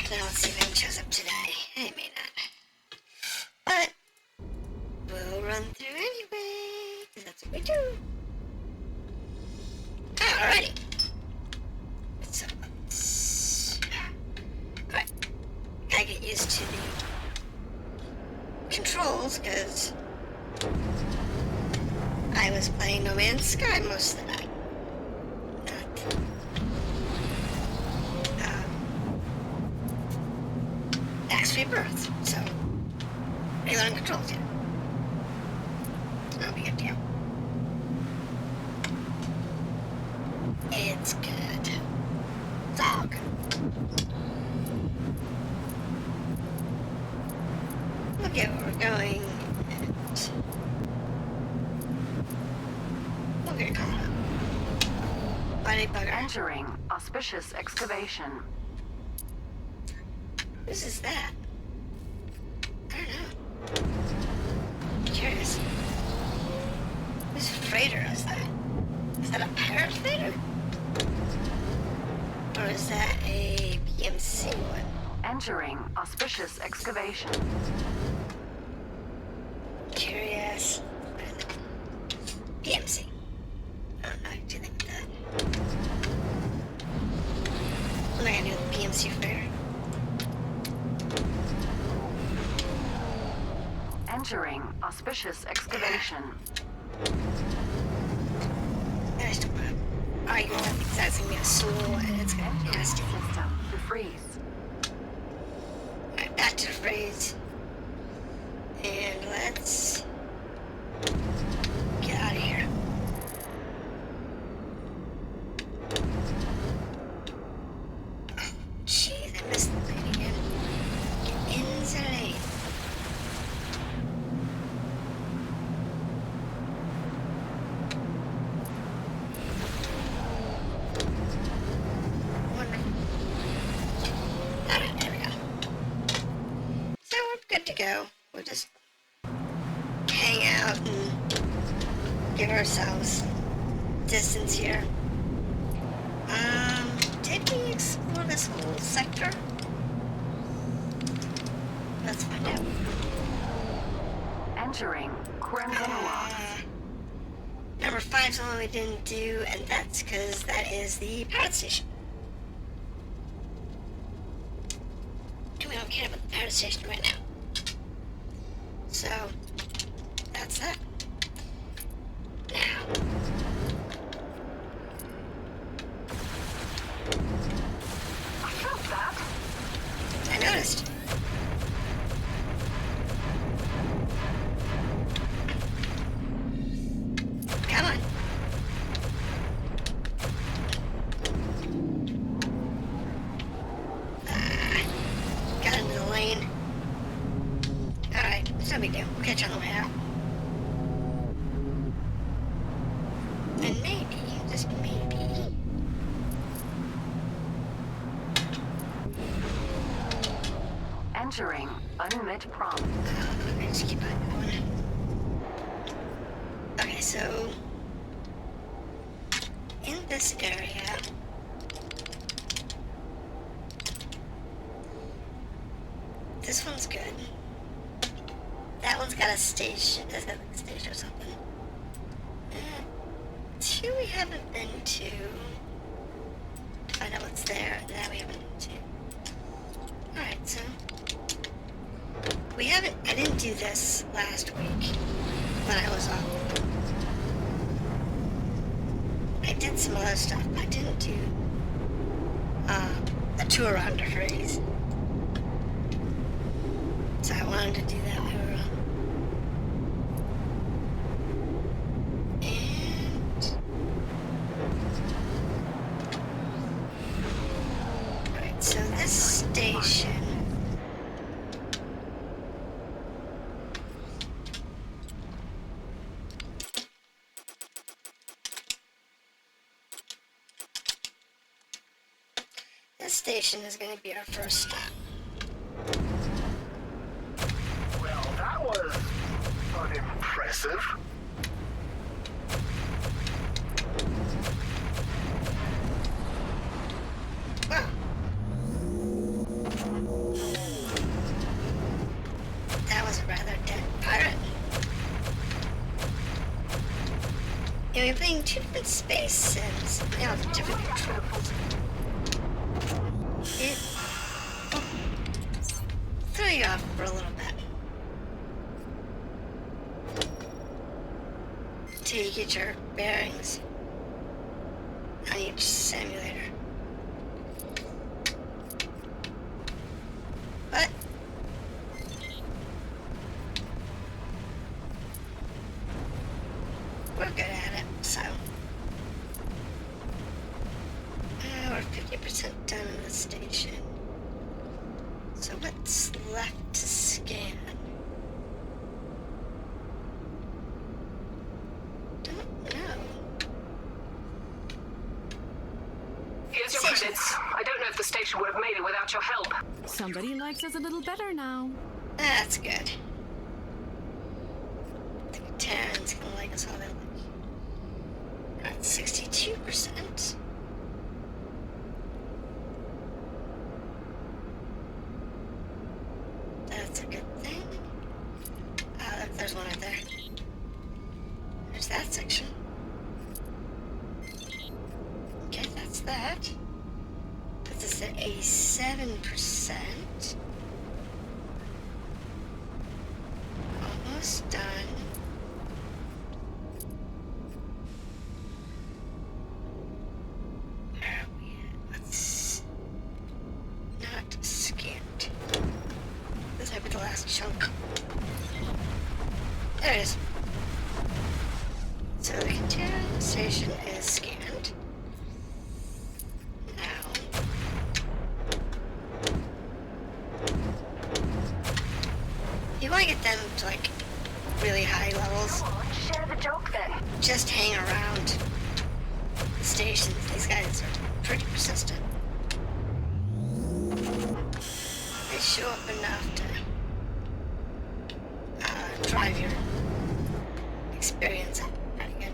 Now let's see if anyone shows up today. It may not. But we'll run through anyway, because that's what we do. Alrighty. So alright. Gotta get used to the controls, because I was playing No Man's Sky most of the night. X Rebirth, so relearn controls here. That'll be good deal. It's good. It's all good. Look at where we're going. We'll get caught up. Bunny bugger. Entering auspicious excavation. Whose is that? I don't know. I'm curious. Whose freighter is that? Is that a pirate freighter? Or is that a PMC one? Entering auspicious excavation. Curious. PMC. I don't know what you think of that. What am I gonna do with the PMC freighter? Entering auspicious excavation. I just don't want to argue with it because that's going to be a slow and it's going to be nasty. System DeVries. Alright, back to DeVries. And let's get out of here. Oh, jeez, I missed the lane again. Get into the lane. To go. We'll just hang out and give ourselves distance here. Did we explore this whole sector? Let's find out. Entering Crimson Rocks. Number 5's the one we didn't do, and that's because that is the pirate station. And we don't care about the pirate station right now. So, that's that. Now. I felt that. I noticed. Come on. Got into the lane. Alright, it's no big deal. We'll catch on the way out. And maybe, just maybe, Entering unmet prompt. okay, just keep on going. Okay, so in this area, this one's good. That one's got a station. Does have a station or something? Two we haven't been to. Find out what's there. That we haven't been to. Alright, so I didn't do this last week when I was off. I did some other stuff. I didn't do a tour around DeVries. So I wanted to do that later on. And right, so this station. This station is going to be our first stop. Well, that was unimpressive. Wow. two different space sims. They all have different controls. It throw you off for a little bit. Till you get your bearings on each simulator. But we're good at it, so we're 50% done in the station. So what's left to scan? Don't know. Here's your credits. I don't know if the station would have made it without your help. Somebody likes us a little better now. That's good. The Terrans gonna like us all that much. We're at 62%. That's a good thing. Look, there's one right there. There's that section. Okay, that's that. Puts us at 87%. Almost done. Where are we at? Let's not scanned. This might be the last chunk. There it is. So the container station is scanned. Now, you want to get them to like really high levels. Come on, share the joke then. Just hang around the stations. These guys are pretty persistent. They show up enough to drive your experience up pretty good.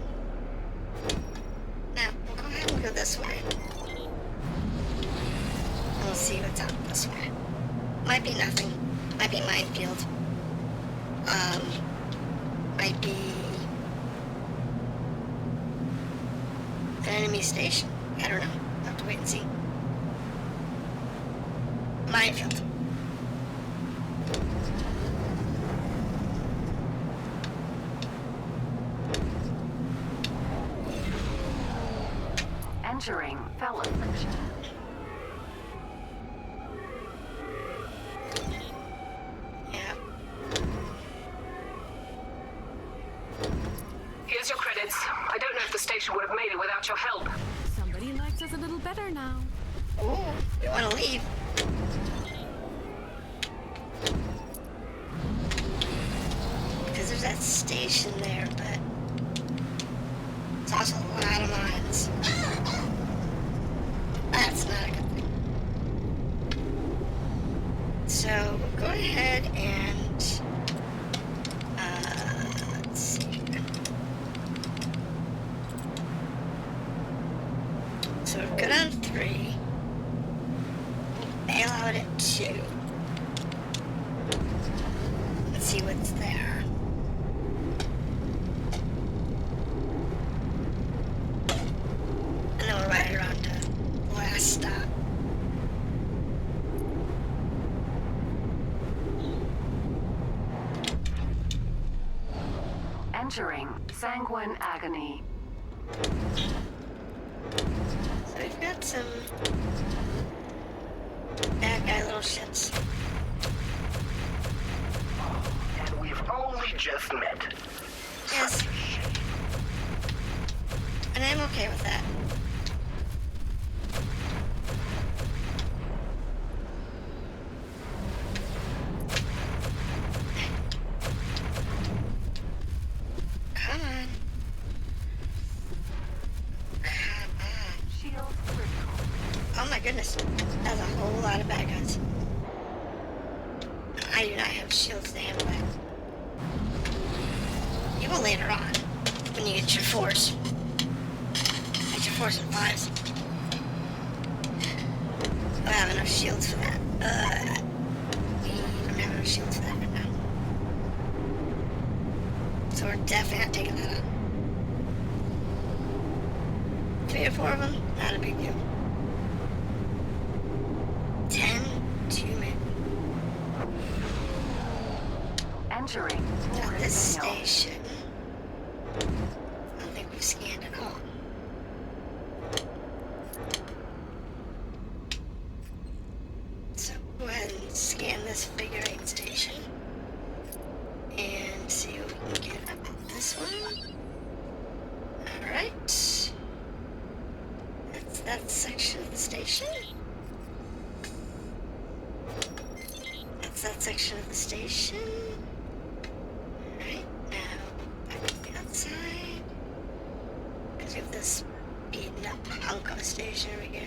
Now, we'll go ahead and go this way. And we'll see what's out this way. Might be nothing. Might be minefield. Might be an enemy station. I don't know. We'll have to wait and see. Minefield. Entering fellow friction. Yeah. Here's your credits. I don't know if the station would have made it without your help. Somebody likes us a little better now. Ooh, we want to leave. Because there's that station there, but it's also a lot of mines. That's not a good thing. So we'll go ahead and let's see here. So we're good on 3. Bail out at 2. Let's see what's there. And then we'll ride around to the last stop. Entering sanguine agony. So we've got some bad guy little shits. And we've only just met. Yes. And I'm okay with that. Come on. Come on. Shield critical. Oh my goodness. That's a whole lot of bad guys. I do not have shields to handle that. You will later on, when you get your 4s. Get your 4s and 5s. I don't have enough shields for that. We don't have enough shields for that right now. So we're definitely not taking that on. get 4 of them, not a big deal. 10 too many. Entering. Now this station, I don't think we've scanned at all. So go ahead and scan this figure 8 station and see what we can get about this one. Alright. That's that section of the station. That's that section of the station. Alright, now back to the outside. Because we have this beaten up hunk of a station over here.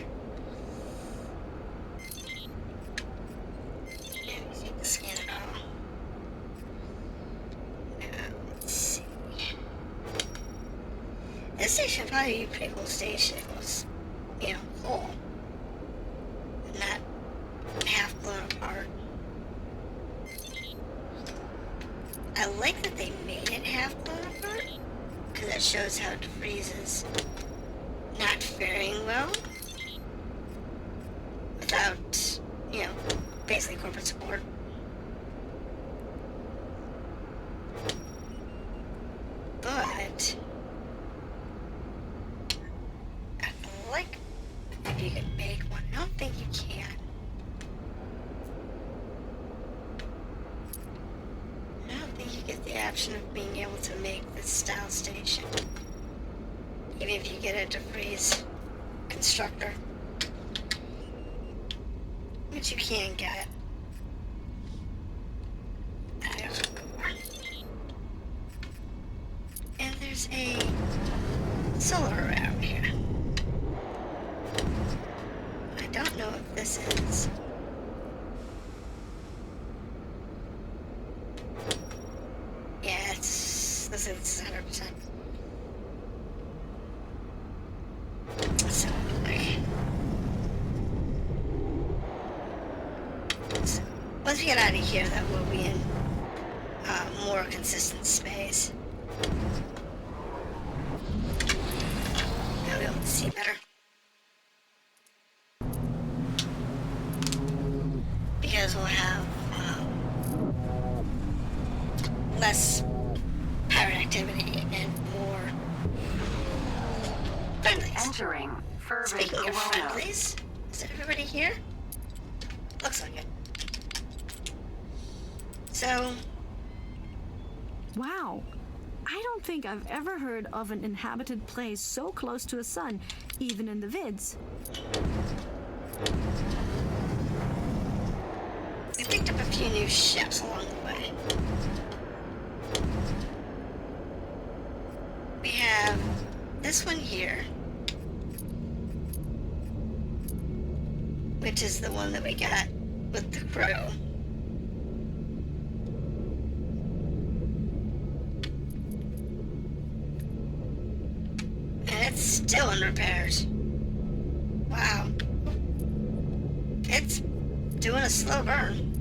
Yeah, we need to scan it all. Now, let's see. This station would probably be a pretty cool station. It was, you know, whole. Not half blown apart. I like that they made it half blown apart, because that shows how DeVries is not faring well without, you know, basically corporate support. But I like if you could make one. I don't think you can. I don't think you get the option of being able to make this style station. Even if you get a DeVries constructor. Which you can get. I don't know. And there's a solar around here. I don't know if this is... Yeah, this is 100%. So, okay. So, once we get out of here, then we'll be in more consistent space. I'll be able to see better. Because we'll have less pirate activity and more friendlies. Entering. Speaking of friendlies, is everybody here? Looks like it. So... Wow. I don't think I've ever heard of an inhabited place so close to a sun, even in the vids. We picked up a few new ships along the way. We have this one here, which is the one that we got with the crew. And it's still in repairs. Wow. It's doing a slow burn.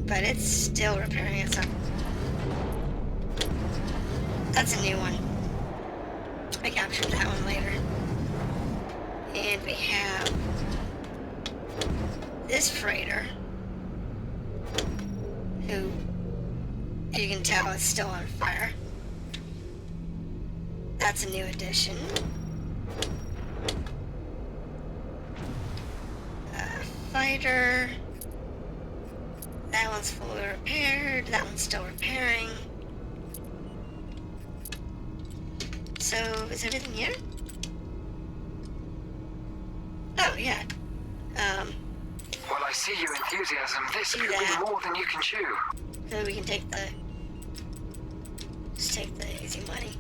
But it's still repairing itself. That's a new one. I captured that one later. And we have this freighter, who you can tell is still on fire. That's a new addition. Fighter. That one's fully repaired. That one's still repairing. So, is everything here? Oh, yeah. Well, I see your enthusiasm. This could that. be more than you can chew. So we can take the... Just take the easy money.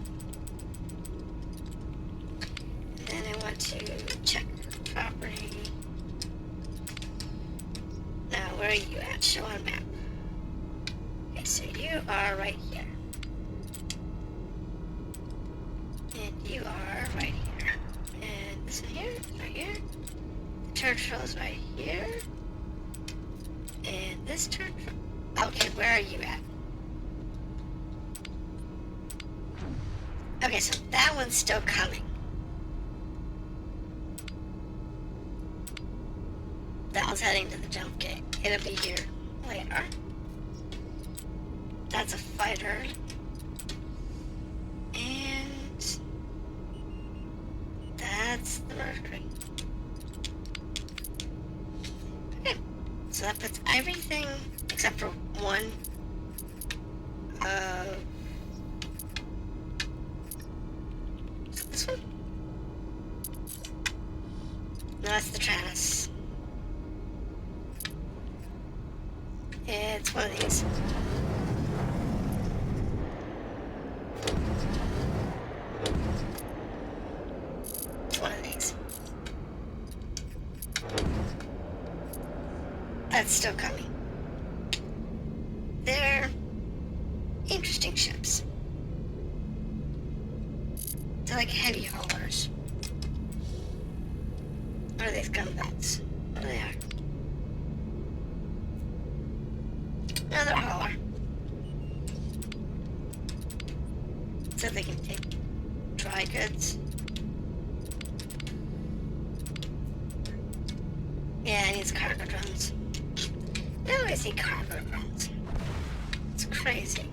And then I want to check property. Now, where are you at? Show on map. Okay, so you are right here. And you are right here. And this one here, right here. The Churchill is right here. And this Churchill... Okay, where are you at? Okay, so that one's still coming. That one's heading to the jump gate. It'll be here later. That's a fighter. And that's the Mercury. Okay. So that puts everything except for one. Is this one? No, that's the Tranus. It's one of these. It's one of these. That's still coming. They're interesting ships. They're like heavy haulers. What are these gunboats? What are they? Another hauler. So they can take dry goods. Yeah, it needs cargo drones. They always need cargo drones. It's crazy.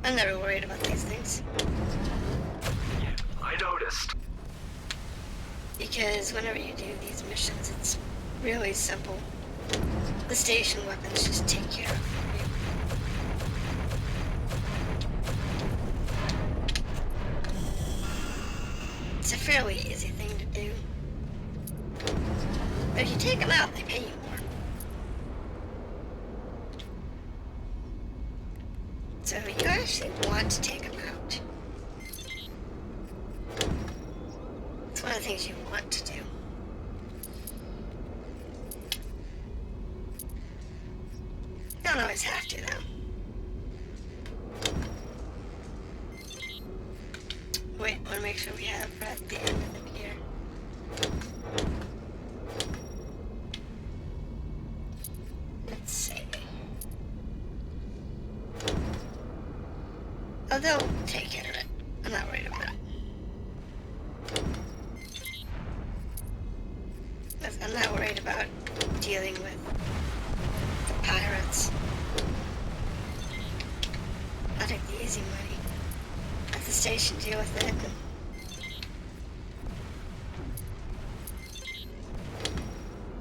I'm never worried about these things. I noticed. Because whenever you do these missions, it's really simple. The station weapons just take care of you. It's a fairly easy thing to do. But if you take them out, they pay you more. So if you actually want to take them out, it's one of the things you want to do. You don't always have to, though. Wait, I want to make sure we have at the end of it here. Let's see. Oh, they'll take care of it. I'm not worried about it. I'm not worried about dealing with the pirates. I'll take the easy money. Let the station deal with it.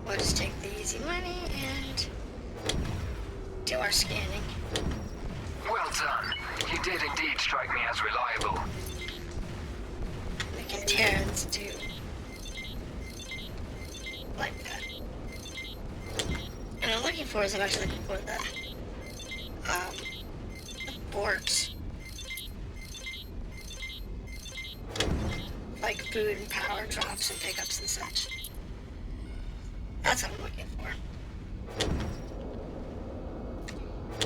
We'll just take the easy money and do our scanning. Well done. You did indeed strike me as reliable. The Canterans do like that. And I'm looking for is I'm actually looking for the ports. Like food and power drops and pickups and such. That's what I'm looking for.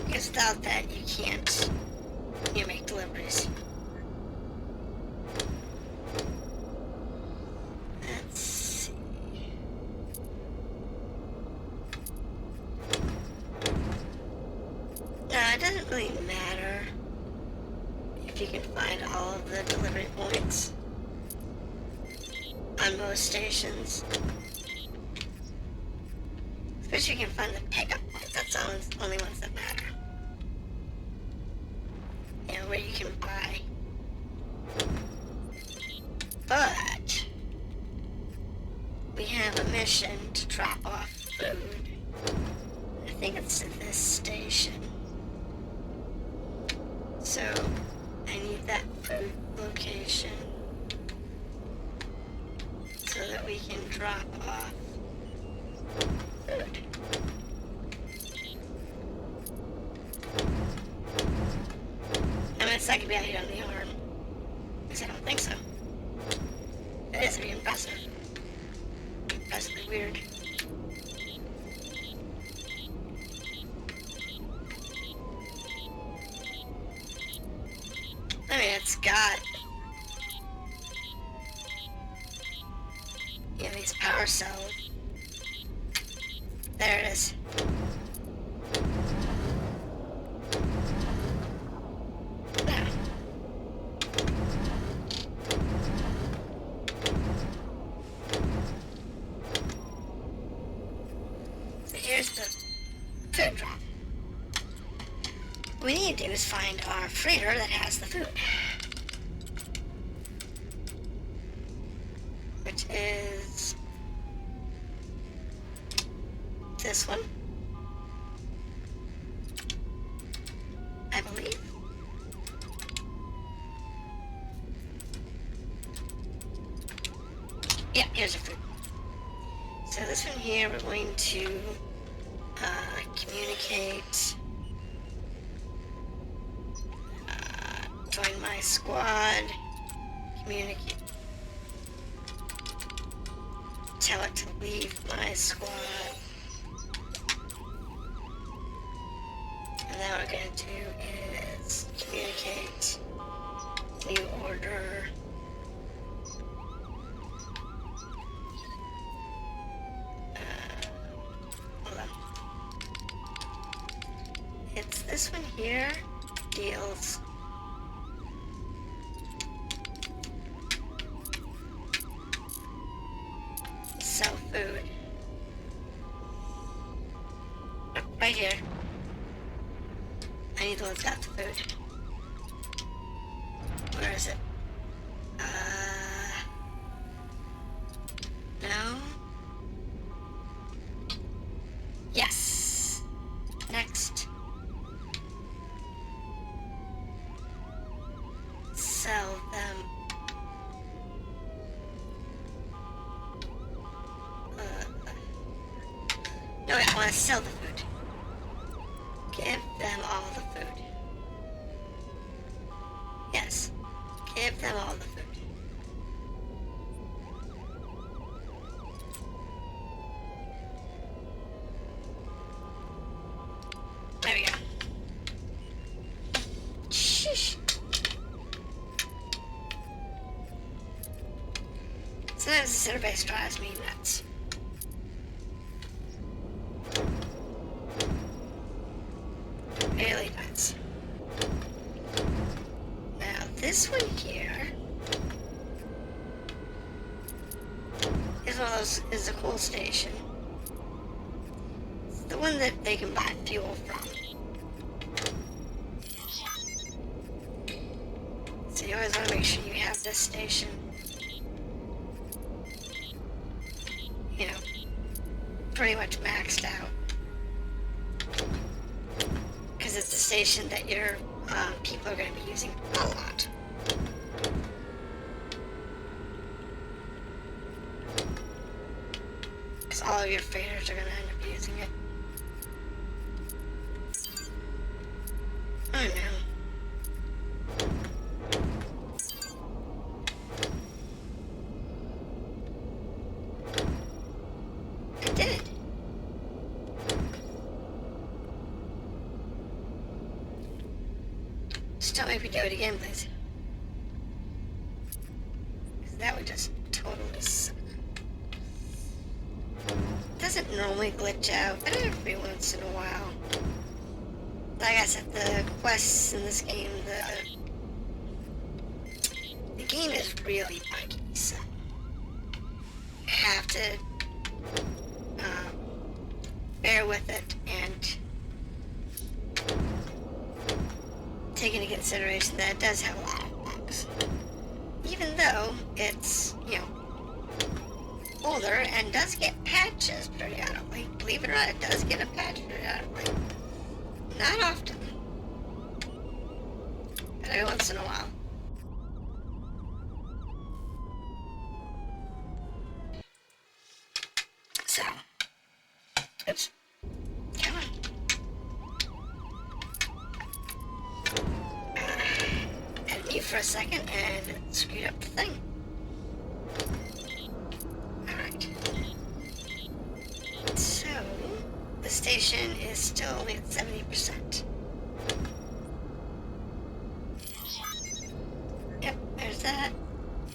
Because without that, you can't make deliveries. Let's see. It doesn't really matter if you can find all of the delivery points on most stations. Especially if you can find the pickup points. That's the only ones that matter. You know, where you can buy. But we have a mission to drop off food. I think it's at this station. So I need that food location so that we can drop off food. I mean, it's not gonna be out here on the arm. Because I don't think so. It is pretty impressive. Impressively weird. I mean, it's got, you know, these power cells. There it is. There. need to do is find our freighter that has the food. Which is this one, I believe. Yeah, here's the food. So this one here, we're going to communicate. Join my squad. Communicate. Tell it to leave my squad. And then what we're going to do is communicate. New order. Hold on. It's this one here. Deals. Sell food. Right here. I need to look at the food. Where is it? No. Yes. Next. Sell them. No, I want to sell the food. Give them all the food. Yes. Give them all the food. There we go. Sheesh. Sometimes the interface drives me nuts. Really nuts. Now this one here is one of those, is a cool station. It's the one that they can buy fuel from. So you always want to make sure you have this station, you know, pretty much maxed out. Because it's a station that your people are going to be using a lot. Because all of your freighters are going to end up using it. Oh no. I did it. Just don't make me do it again, please. Because that would just totally suck. It doesn't normally glitch out, but every once in a while. Like I said, the quests in this game, the game is really buggy, so you have to bear with it and take into consideration that it does have a lot of bugs. Even though it's, you know, older and does get patches periodically. Believe it or not, it does get a patch periodically. Not often, but every once in a while. So, oops, come on. And mute for a second and screwed up the thing. Alright. So, the station is still only at 70%. Yep, there's that.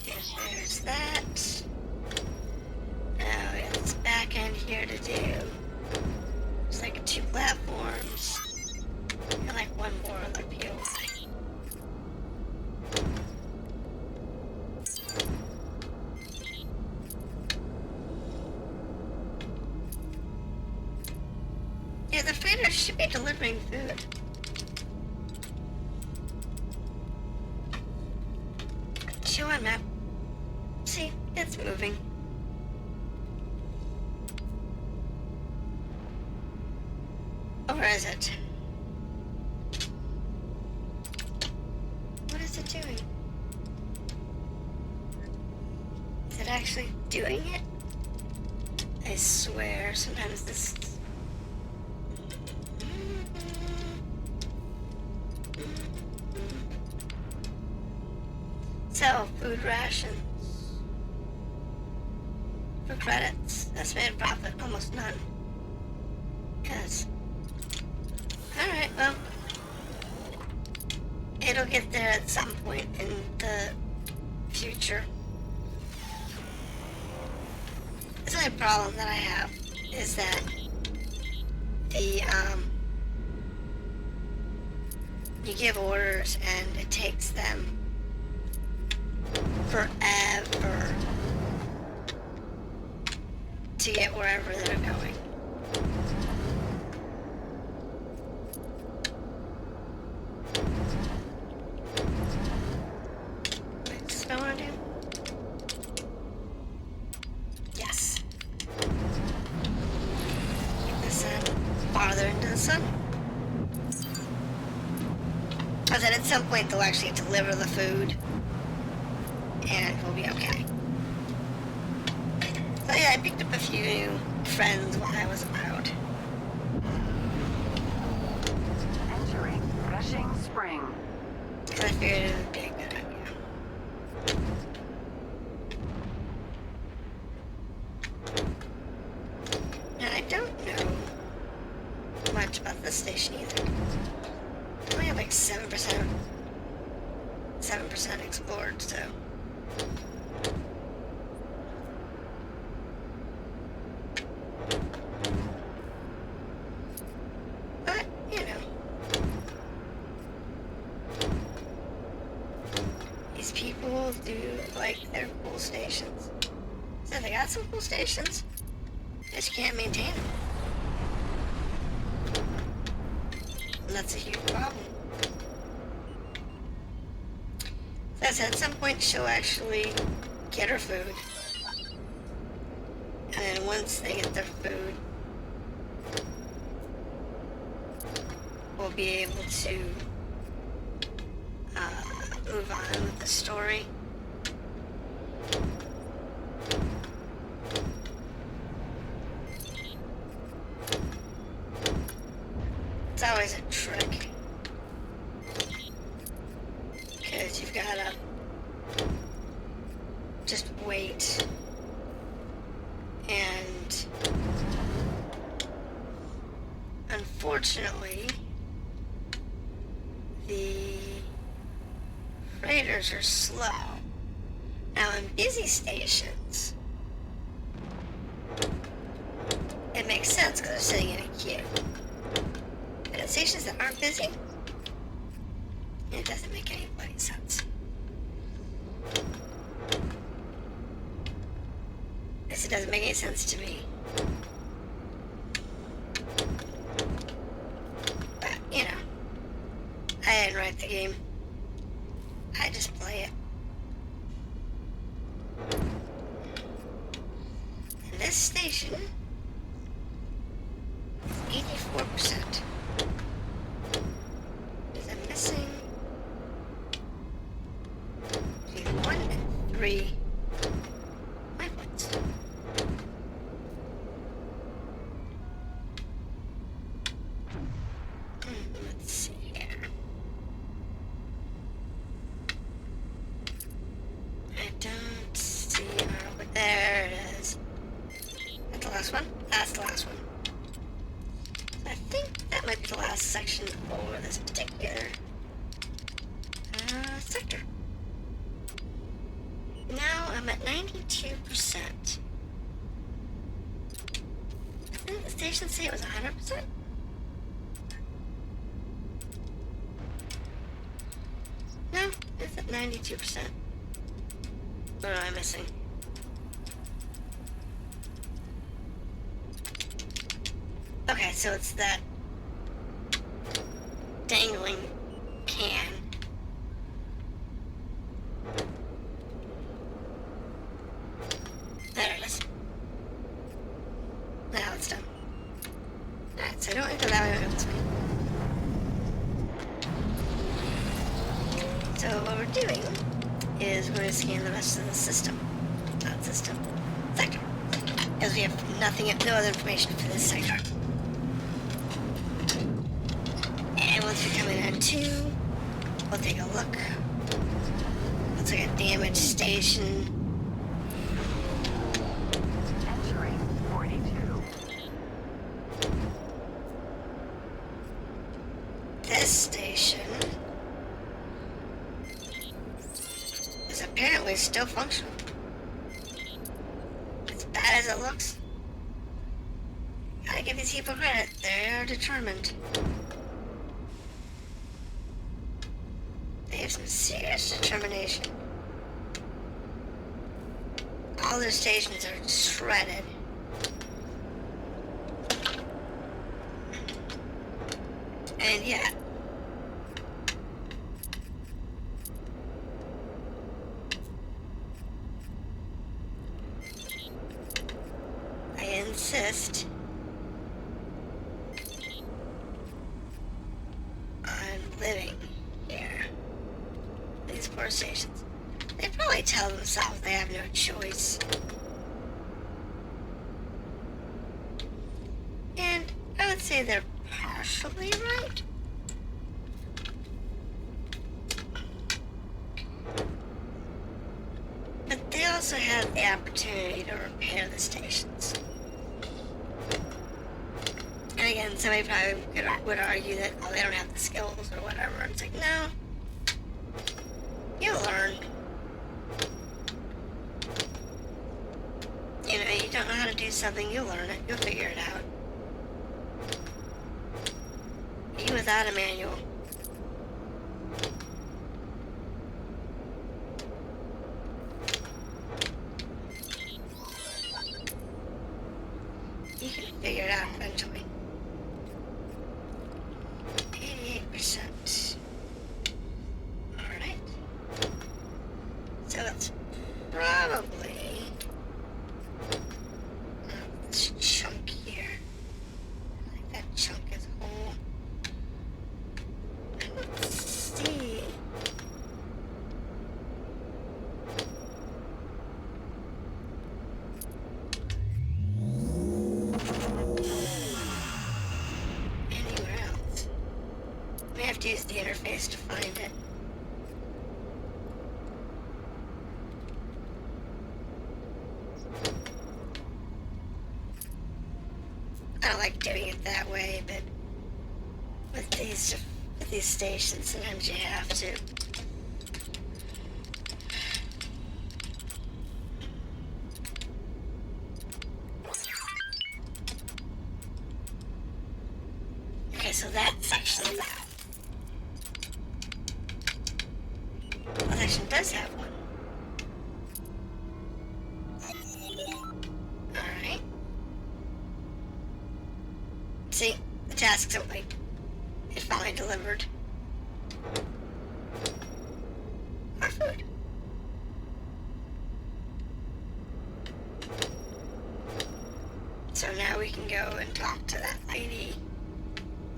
There's that. Now it's back end here to do. There's like 2 platforms. And like 1 more other POI. Yeah, the freighter should be delivering food. Show on map. See, it's moving. Or is it? What is it doing? Is it actually doing it? I swear, sometimes this... So, food rations. For credits. Estimated profit, almost none. Yes. Alright, well. It'll get there at some point in the future. The only problem that I have is that the, you give orders and it takes them forever to get wherever they're going. Wait, does that want to do? Yes. Get the sun farther into the sun. I said at some point they'll actually deliver the food. And we'll be okay. So yeah, I picked up a few new friends while I was out. Entering Gushing Spring. Because I figured it would be a good idea. Now I don't know much about this station either. I only have like 7% explored, so... But, you know. These people do like their cool stations. So they got some cool stations. Just can't maintain them. And that's a huge problem. So at some point she'll actually get her food. And then once they get their food, we'll be able to move on with the story. It's always a trick. Because you've got to just wait and unfortunately the freighters are slow. Now in busy stations it makes sense because they're sitting in a queue. But at stations that aren't busy, it doesn't make any bloody sense. It doesn't make any sense to me. But, you know, I didn't write the game. I just play it. And this station is 84%. Because I'm missing between 1 and 3 my points. Let's see here. I don't see but there it is. That's the last one? That's the last one. So I think that might be the last section for this particular sector. Now I'm at 92%. Didn't the station say it was 100%? No, it's at 92%. What am I missing? Okay, so it's that dangling can. is we're going to scan the rest of the system. Not system. Sector. Because we have nothing, no other information for this sector. And once we come in on 2, we'll take a look. Looks like a damaged station. Entering 42. This station is apparently still functional. As bad as it looks, gotta give these people credit. They're determined. They have some serious determination. All their stations are shredded. And yet, I insist on living here. These poor stations. They probably tell themselves they have no choice. And I would say they're partially right. But they also have the opportunity to repair the stations. And again, somebody probably would argue that, oh, they don't have the skills or whatever. It's like, no. You'll learn. You know, you don't know how to do something, you'll learn it. You'll figure it out. Even without a manual. You can figure it out eventually. 88%. Alright. So it's probably this chunk here. I think that chunk is whole. Let's see. Anywhere else? We have to use the interface to find it. I don't like doing it that way, but with these stations, sometimes you have to. Okay, so that's actually that. That section does have one. Alright. See, the task's complete. It finally delivered our food. So now we can go and talk to that lady.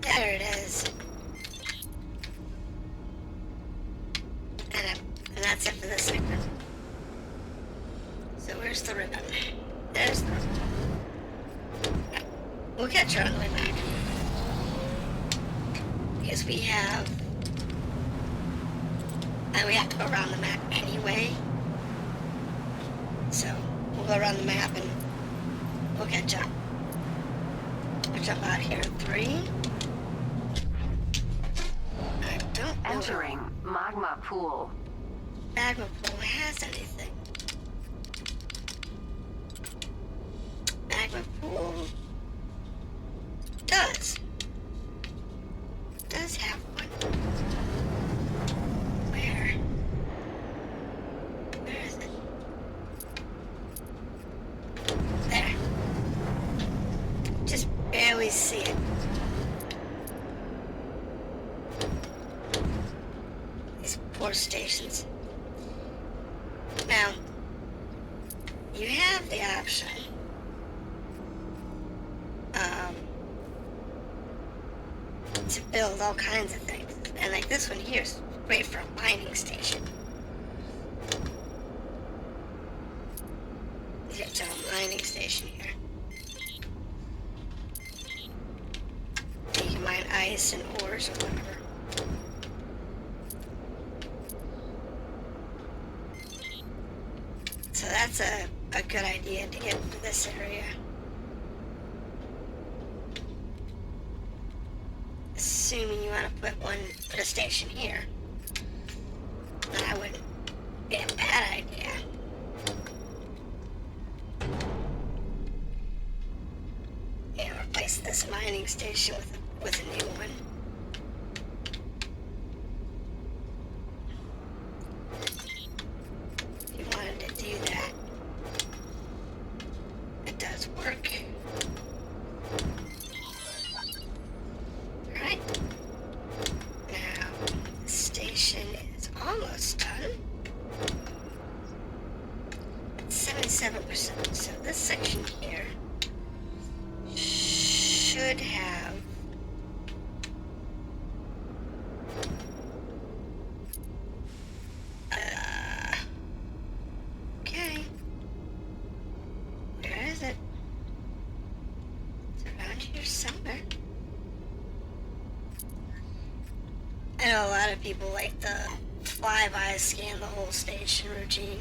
There it is. And that's it for this segment. So where's the ribbon? There's the ribbon. We'll catch her on the way back. Because we have to go around the map anyway. So we'll go around the map and we'll catch up. We'll jump out here at 3. I don't know Entering magma pool. if magma pool has anything. Magma pool does have one. Where is it? There. Just barely see it. These poor stations. Now, you have the option to build all kinds of things. And like this one here is great for a mining station. mining station here. You can mine ice and ores or whatever. So that's a good idea to get into this area. Assuming you want to put a station here. That wouldn't be a bad idea. Yeah, replace this mining station with a new one. If you wanted to do that, it does work. Alright. Now, the station is almost done. It's 77%. So this section here should have okay. Where is it? It's around here somewhere. I know a lot of people like the flyby scan the whole station routine,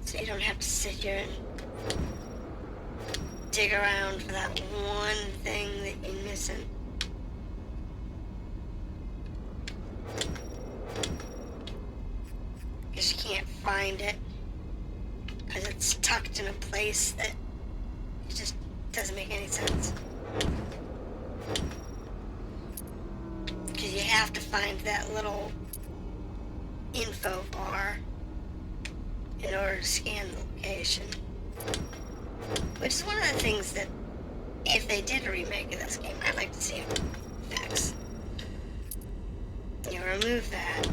so you don't have to sit here and dig around for that one thing that you're missing. Because you can't find it, because it's tucked in a place that it just doesn't make any sense. Because you have to find that little info bar in order to scan the location. Which is one of the things that, if they did a remake of this game, I'd like to see it fix. You remove that.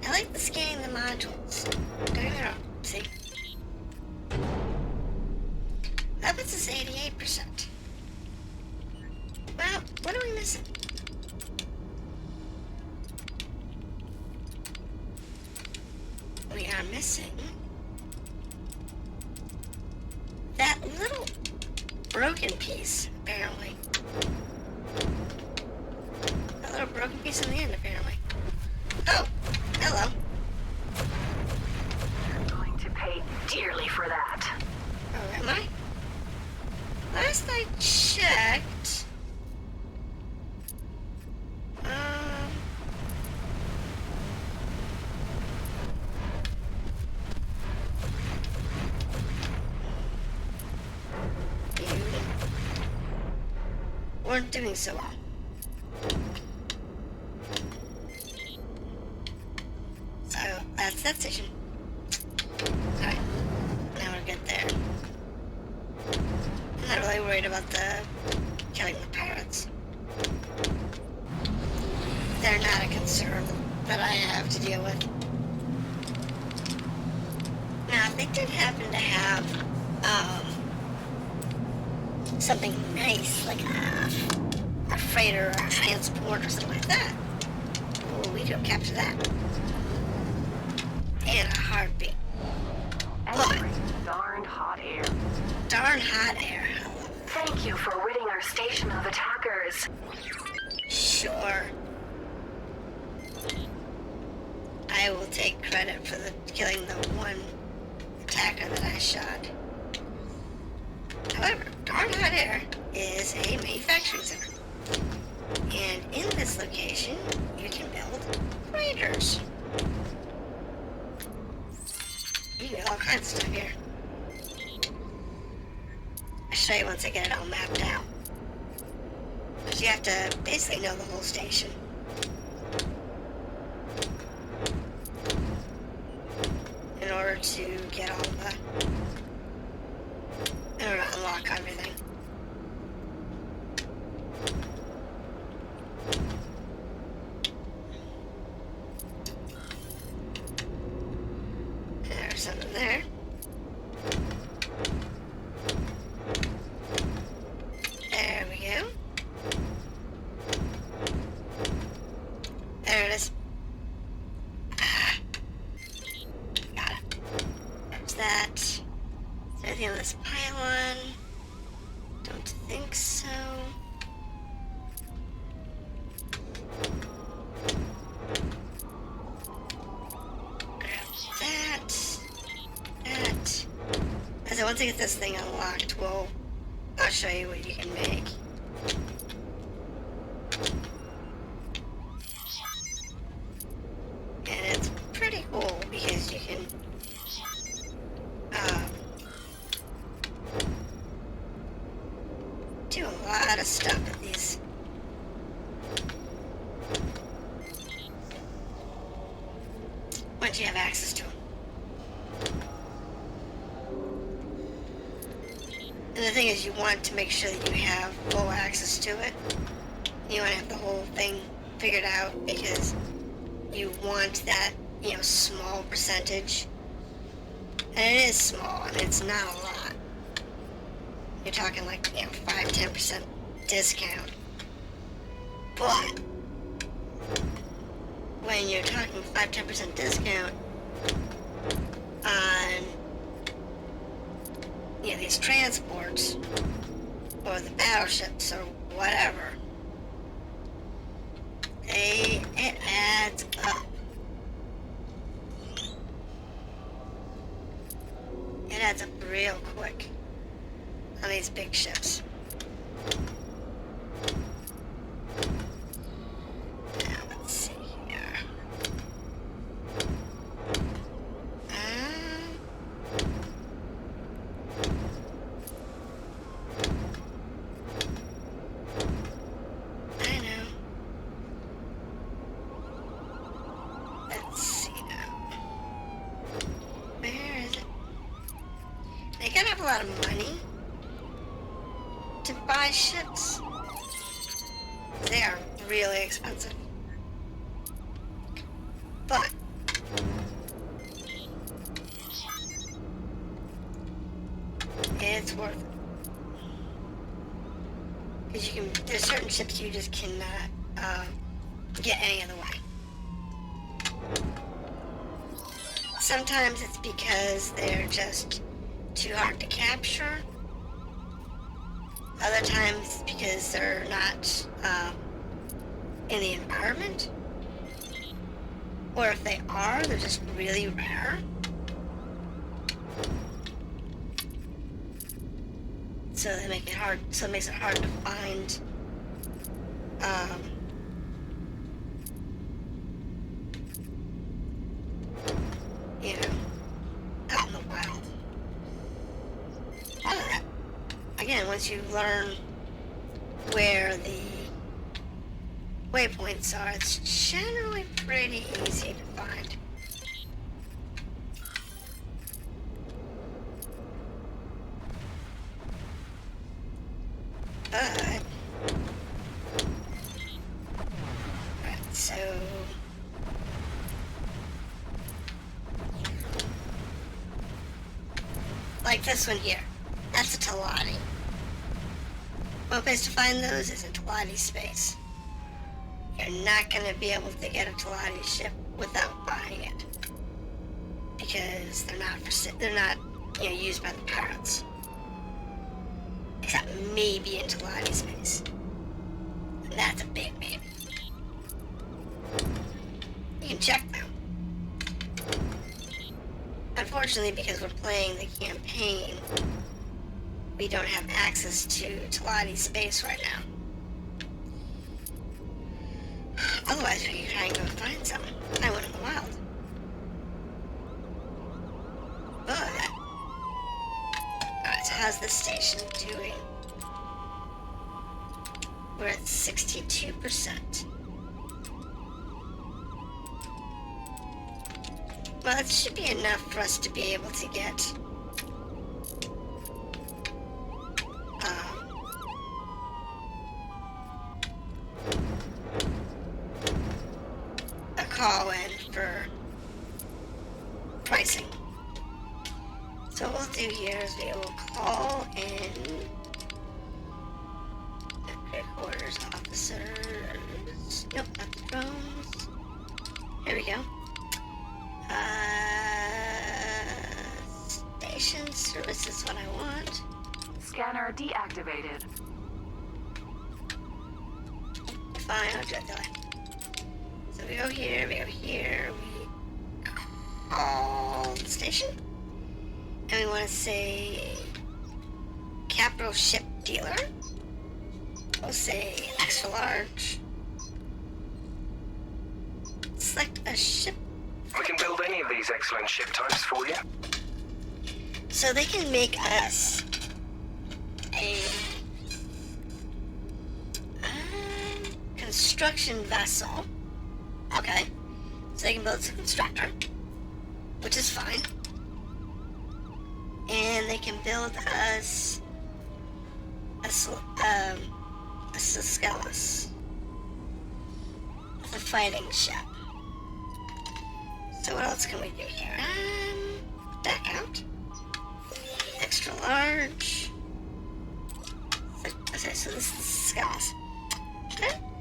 I like the scanning the modules. Don't get me wrong. See? That puts us 88%. Well, what are we missing? We are missing that little broken piece, apparently. That little broken piece in the end, apparently. Oh, hello. You're going to pay dearly for that. Oh, am I? Last I checked... weren't doing so well. So that's that station. Alright, now we're good there. I'm not really worried about the killing the pirates. They're not a concern that I have to deal with. Now, if they did happen to have something nice, like a freighter or a transport or something like that, well, we don't capture that. In a heartbeat. Entering darned hot air. Darn hot air. Thank you for ridding our station of attackers. Sure. I will take credit for killing the one attacker that I shot. However, Darn Hot Air is a manufacturing center. And in this location, you can build freighters. You can do all kinds of stuff here. I'll show you once I get it all mapped out. Because you have to basically know the whole station. In order to get all the... in order to unlock everything. There's something there. There we go. There it is. anything on this pylon? Don't think so. Grab that. That. And so once I get this thing unlocked, I'll show you what you can make. And it's pretty cool because you can do a lot of stuff with these. Once you have access to them. And the thing is, you want to make sure that you have full access to it. You want to have the whole thing figured out because you want that, small percentage. And it is small, and it's not a lot. You're talking like, 5-10% discount. But when you're talking 5-10% discount on these transports or the battleships or whatever, it adds up. It adds up real quick on these big ships. Now let's see here. I know. Let's see now. Where is it? They gotta have a lot of money to buy ships. They are really expensive. But it's worth it. Because there's certain ships you just cannot get any other way. Sometimes it's because they're just too hard to capture. Other times it's because they're not in the environment. Or if they are, they're just really rare. So they make it hard. So it makes it hard to find. Out in the wild. Again, once you learn where the waypoints are, it's generally pretty easy to find. But right, so like this one here, that's a Talati. One place to find those is in Talati space. You're not going to be able to get a Talati ship without buying it because they're not used by the pirates. Except maybe in Talati space. And that's a big maybe. You can check them. Unfortunately, because we're playing the campaign, we don't have access to Talati space right now. Otherwise, we could try and go find some. I went in the wild. But alright, so how's this station doing? We're at 62%. Well, that should be enough for us to be able to get a call in for pricing. So what we'll do here is we will call in headquarters officers. Nope, not the drones. Here we go. Station service is what I are deactivated. Fine, I'll do it that way. So we go here, we call the station. And we want to say capital ship dealer. We'll say extra large. Select a ship. We can build any of these excellent ship types for you. So they can make us a construction vessel. Okay. So they can build a constructor, which is fine. And they can build us a Siskelis, a fighting ship. So what else can we do here? Back out. Extra large. Okay, so this is Siskelis.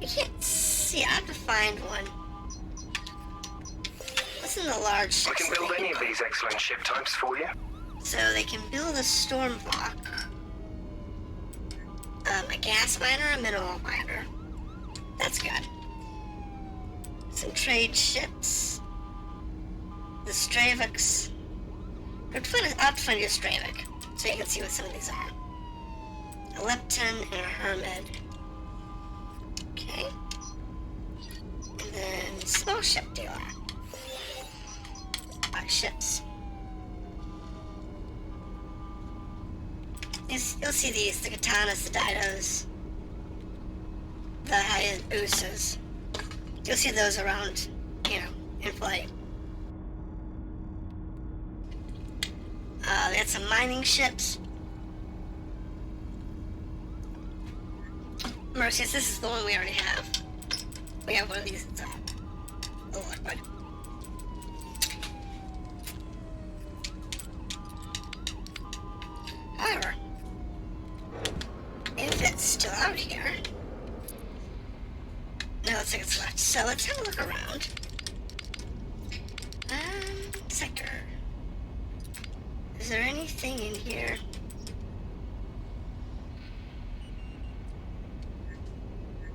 You can't see. I have to find one. What's in the large ship? We can build any of these excellent ship types for you. So they can build a storm block, a gas miner, a mineral miner. That's good. Some trade ships. The Stravics. I'll have to find you a Stravic, so you can see what some of these are. A Lepton and a Hermid. Okay. And then small ship dealer. 5 ships. You'll see these, the katanas, the didos, the Hayabusas. You'll see those around, in flight. They had some mining ships. Mercies, this is the one we already have. We have one of these inside. Oh, Lord. However, if it's still out here, no, it looks like it's left. So let's have a look around. Sector. Is there anything in here?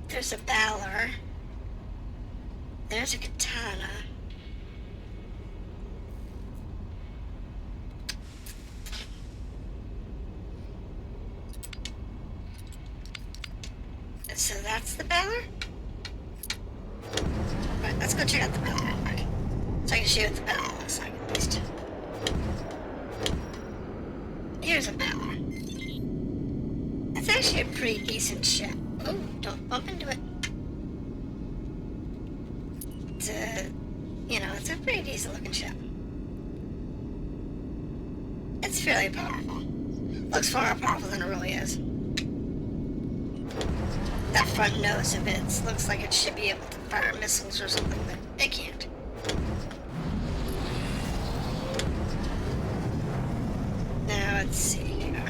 There's a Balor. There's a katana. So that's the Balor? Right, let's go check out the Balor real quick. So I can show you what the Balor looks like at least. Here's a Balor. That's actually a pretty decent ship. Oh, don't bump into it. It's a pretty decent looking ship. It's fairly powerful. Looks far more powerful than it really is. That front nose of it looks like it should be able to fire missiles or something, but it can't. Now let's see here.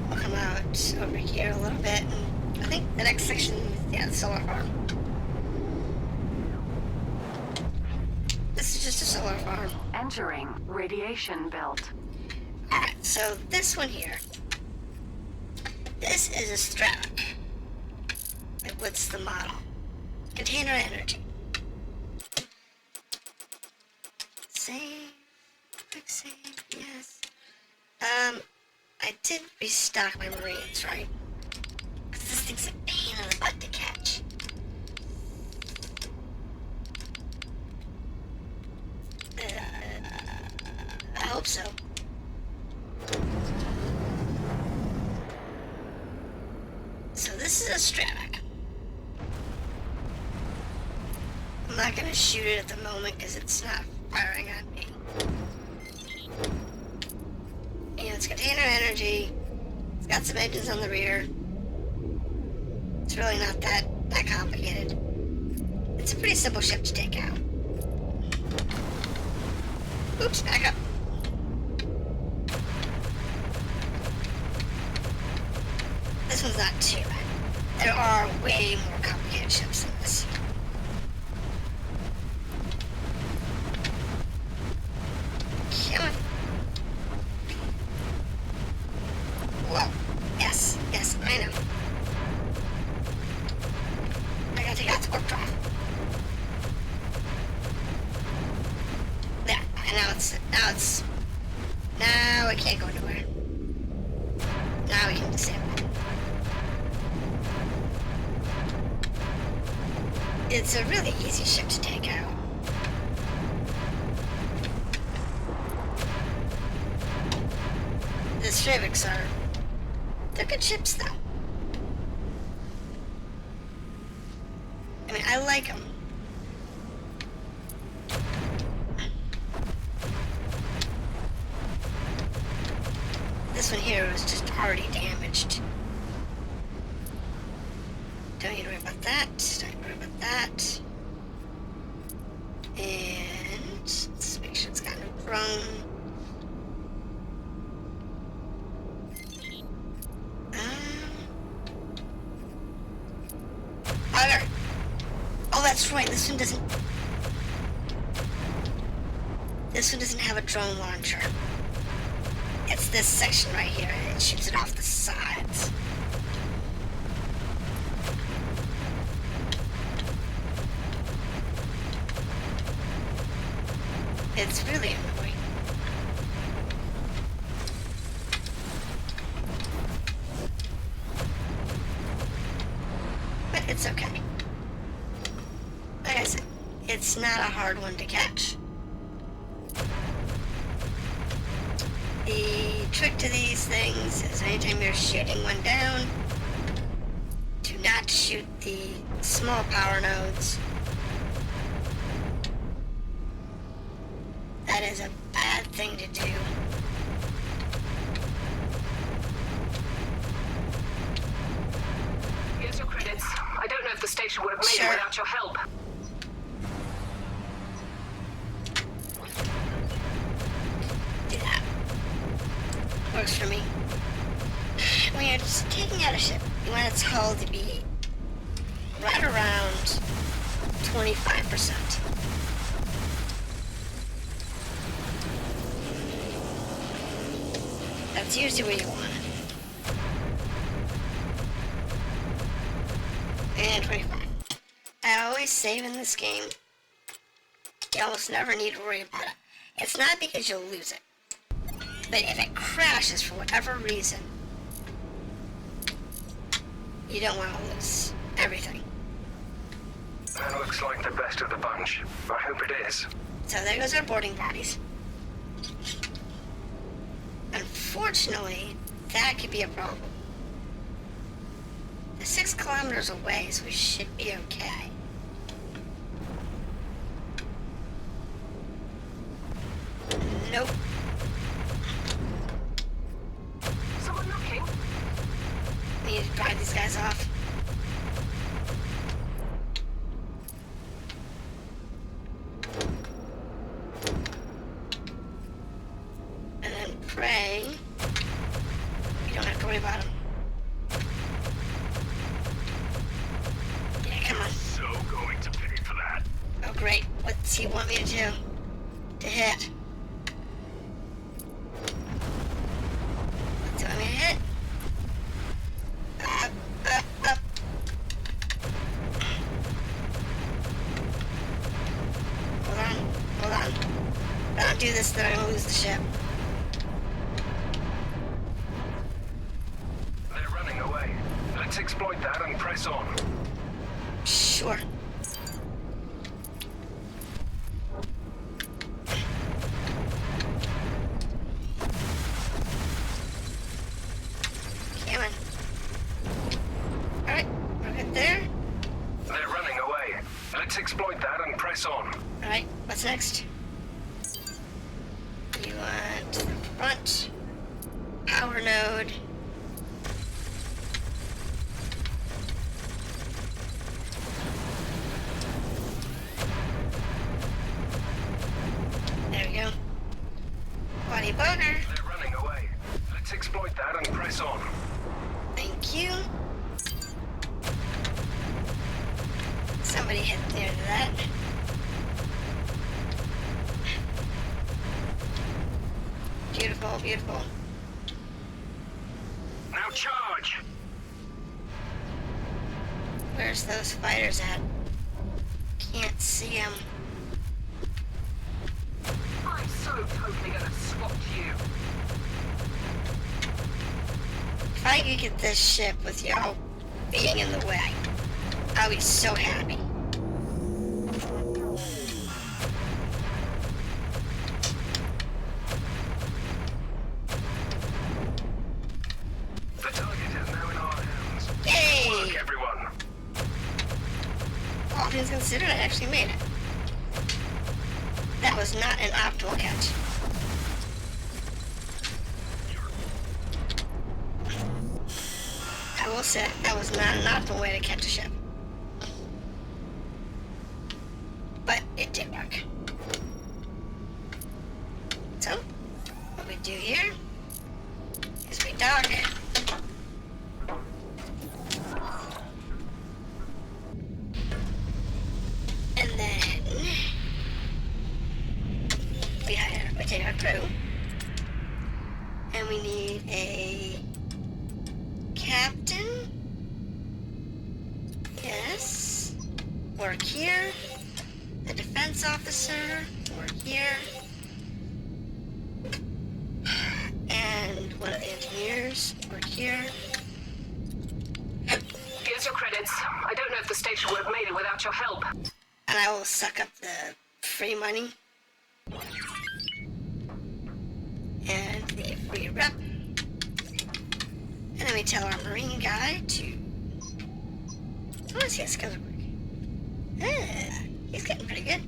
We'll come out over here a little bit, and I think the next section is the solar farm. This is just a solar farm. Entering radiation belt. Alright, so this one here. This is a strap. What's the model? Container energy. Save. Quick save, yes. I did restock my Marines, right? Because this thing's a pain in the butt to catch. I hope so. So this is a Stradic. I'm not gonna shoot it at the moment because it's not firing on me. It's container energy. It's got some engines on the rear. It's really not that complicated. It's a pretty simple ship to take out. Oops, back up. This one's not too bad. There are way more complicated ships than this. Come on. It's a really easy ship to take out. The Stravics they're good ships though. I mean, I like them. This one here was just already damaged. Don't need to worry about that. Don't need to worry about that. And let's make sure it's got no drone. Oh, that's right. This one doesn't have a drone launcher. It's this section right here. It shoots it off the sides. It's really annoying. But it's okay. Like I said, it's not a hard one to catch. The trick to these things is anytime you're shooting one down, do not shoot the small power nodes. That is a bad thing to do. Here's your credits. I don't know if the station would have made it without your help. Do that. Works for me. When you're just taking out a ship, you want its hull to be right around 25%. That's usually where you want it. And 25. I always save in this game. You almost never need to worry about it. It's not because you'll lose it. But if it crashes for whatever reason, you don't want to lose everything. That looks like the best of the bunch. I hope it is. So there goes our boarding parties. Unfortunately, that could be a problem. They're 6 kilometers away, so we should be okay. Nope. Someone knocking? We need to drive these guys off. And then pray we don't have to worry about them. Yeah, come on. So going to pay for that. Oh, great. What's he want me to do? To hit. What's he want me to hit? Up, up, up. Hold on. If I don't do this, then I'm gonna lose the ship. They're running away. Let's exploit that and press on. Sure. Come on. Alright, we're good there. They're running away. Let's exploit that and press on. Alright, what's next? You want the front power node. There we go. Body boner. They're running away. Let's exploit that and press on. Thank you. Somebody hit near to that. Beautiful, beautiful. Now charge! Where's those fighters at? Can't see them. I'm so totally gonna swap you. If I could get this ship with y'all being in the way, I'll be so happy. things considered, I actually made it. That was not an optimal catch. I will say, that was not an optimal way to catch a ship. But it did work. So, what we do here is we dock. And then we take our crew. And we need a captain. Yes. Work here. The defense officer. Work here. And one of the engineers. Work here. Here's your credits. I don't know if the station would have made it without your help. And I will suck up the free money. And the free rep. And then we tell our marine guy to... I want to see his skills work. He's getting pretty good.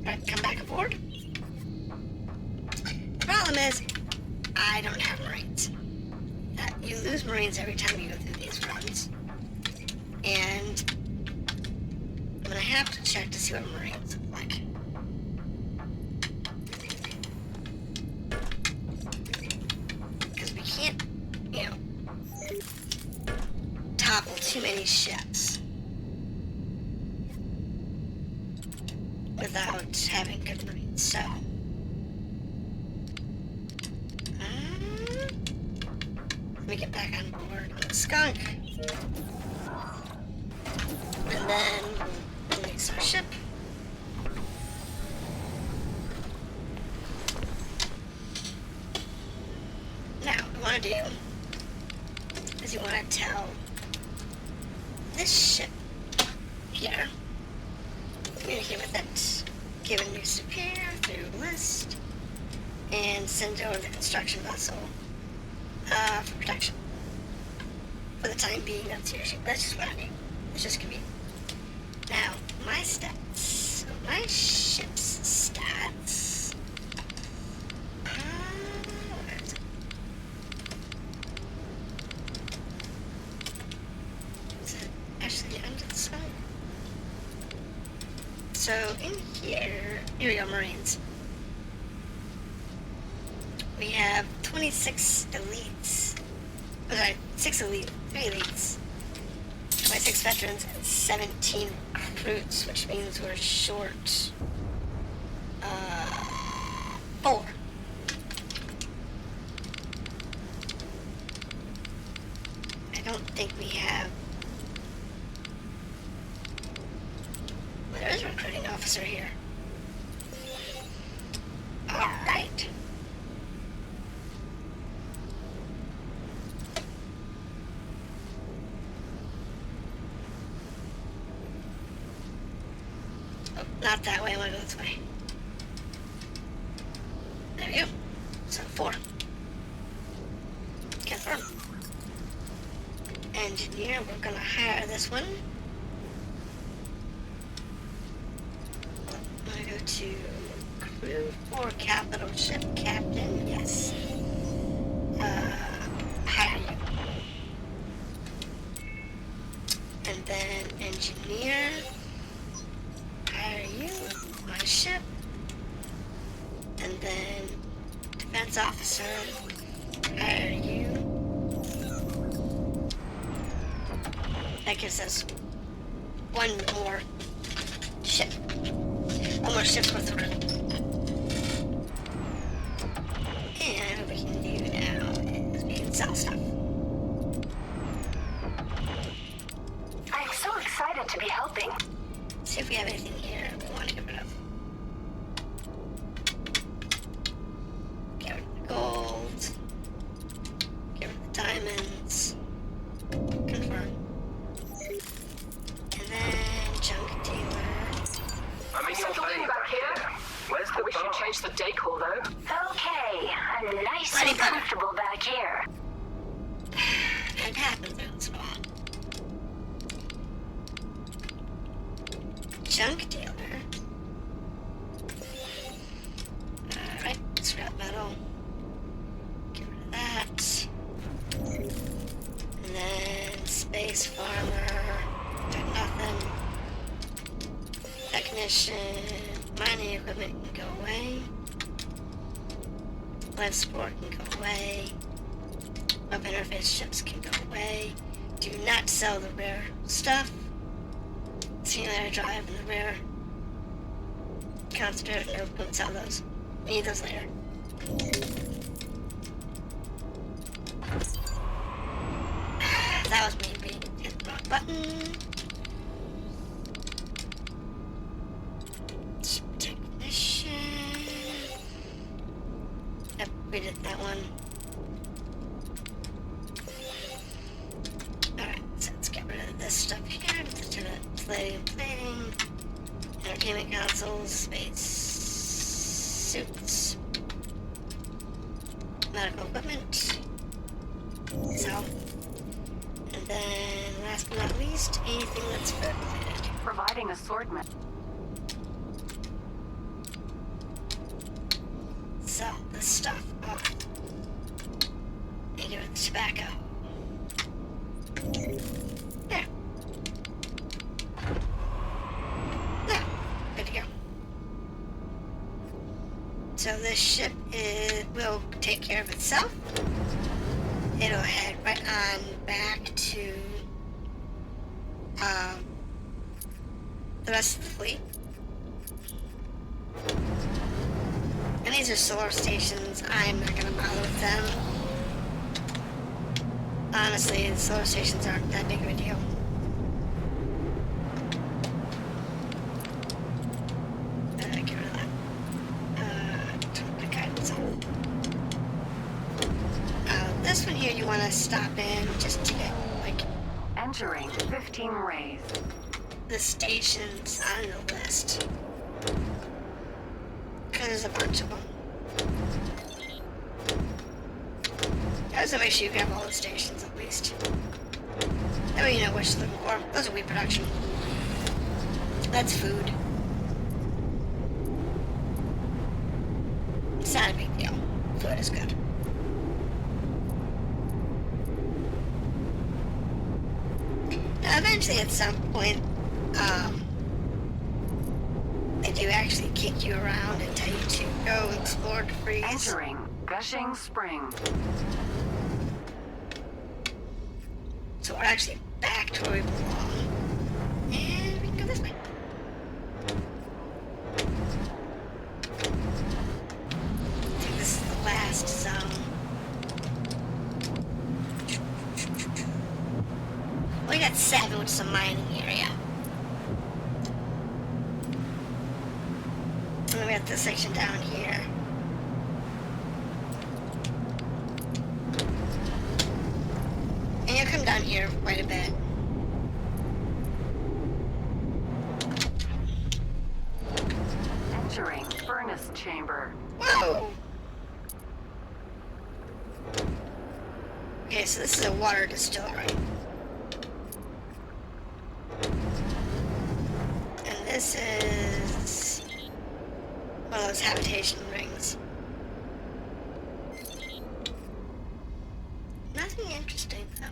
Alright, come back aboard. The problem is, I don't have marines. You lose marines every time you go through these runs. And I'm gonna have to check to see what marines look like. Because we can't, topple too many ships without having good marines. So, let me get back on board on the skunk. And then we'll mix our ship. Now, what we want to do is you want to tell this ship here, communicate with it, give a new superior through list, and send over the construction vessel for protection. For the time being, that's your ship. That's just what I mean. It's just convenient. Now, my stats. So my ship's stats. Where is it? Is it actually under the sun? So in here we go, Marines. We have 26 elites. Oh, sorry, 6 elite, 3 elites. 26 veterans and 17 recruits, which means we're short 4. I don't think we have... Well, there is a recruiting officer here. Alright. Not that way, I want to go this way. There we go. So 4. Confirm. Engineer, we're gonna hire this one. I'm gonna go to crew for capital ship captain, yes. Hire you. And then engineer. Hire you, my ship, and then defense officer, hire you. That gives us one more ship. One more ship's worth of crew. And what we can do now is we can sell stuff. I'm so excited to be helping. See if we have anything here we want to get rid of. Get rid of the gold. Get rid of the diamonds. Confirm. And then junk dealer. I'm in your Settled in favor back here. Where's the We should bar? change the decor, though. Okay, I'm nice Ready, and brother. comfortable back here. It happens once in a while. junk dealer. Alright, scrap metal. Get rid of that. And then space farmer. Got nothing. Technician. Mining equipment can go away. Life support can go away. Web interface ships can go away. Do not sell the rare stuff. Simulator drive and the rare concentrator. No, don't sell those. We need those later. That was me hit the wrong button. Technician. Yep, we did that one. Alright, so let's get rid of this stuff here. Plating, entertainment consoles, space suits, medical equipment, so, and then last but not least, anything that's food related. Providing assortment. So, the stuff off. And give it the tobacco. There. Good to go. So this ship will take care of itself. It'll head right on back to the rest of the fleet. And these are solar stations. I'm not gonna bother with them. Honestly, the solar stations aren't that big of a deal. Get rid of that. Turn the guidance on. This one here you want to stop in just to get, like, Entering 15 rays. the stations on the list. Because there's a bunch of them. Just to make sure you grab all the stations at least. That way you know which to look for. Those are wheat production. That's food. It's not a big deal. Food is good. Now eventually at some point, they do actually kick you around and tell you to go explore DeVries. Entering Gushing Spring. So we're actually back to where we belong. And we can go this way. I think this is the last zone. We got 7, which is a mining area. And then we got this section down here. And you'll come down here quite a bit. Entering Furnace Chamber. Whoa! Okay, so this is a water distillery. And this is one of those habitation rings. Nothing interesting though.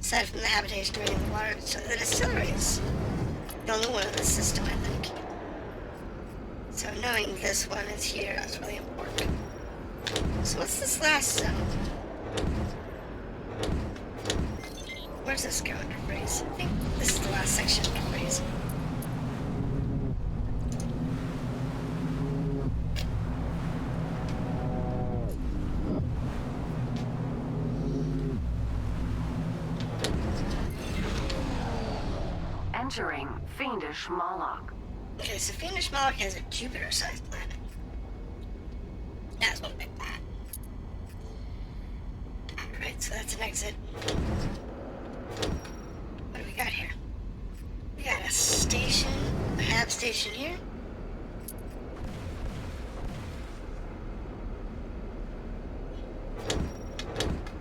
Aside from the habitation ring and the water, so the distillery is the only one in the system, I think. So knowing this one is here is really important. So what's this last zone? Where's this going, DeVries? I think this is the last section of DeVries. Entering Fiendish Moloch. Okay, so Fiendish Moloch has a Jupiter-sized planet. That's one big planet. Alright, so that's an exit. What do we got here? We got a station, a hab station here.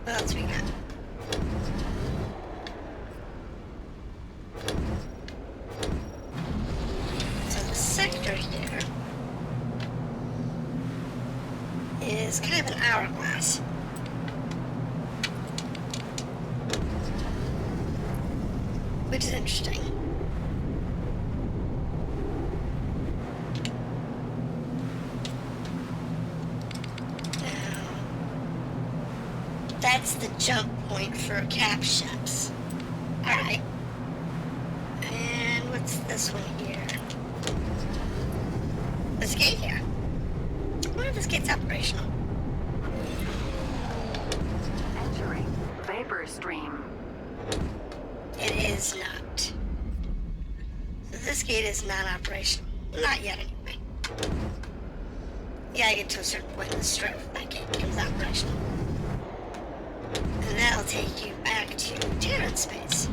What else we got? hourglass. Which is interesting. Now, that's the jump point for cap ships. Alright. And what's this one here? This gate here. I wonder if this gate's operational. Entering vapor stream. It is not. So this gate is not operational. Not yet, anyway. Yeah, I get to a certain point in the strip, that gate becomes operational. And that'll take you back to Terran space.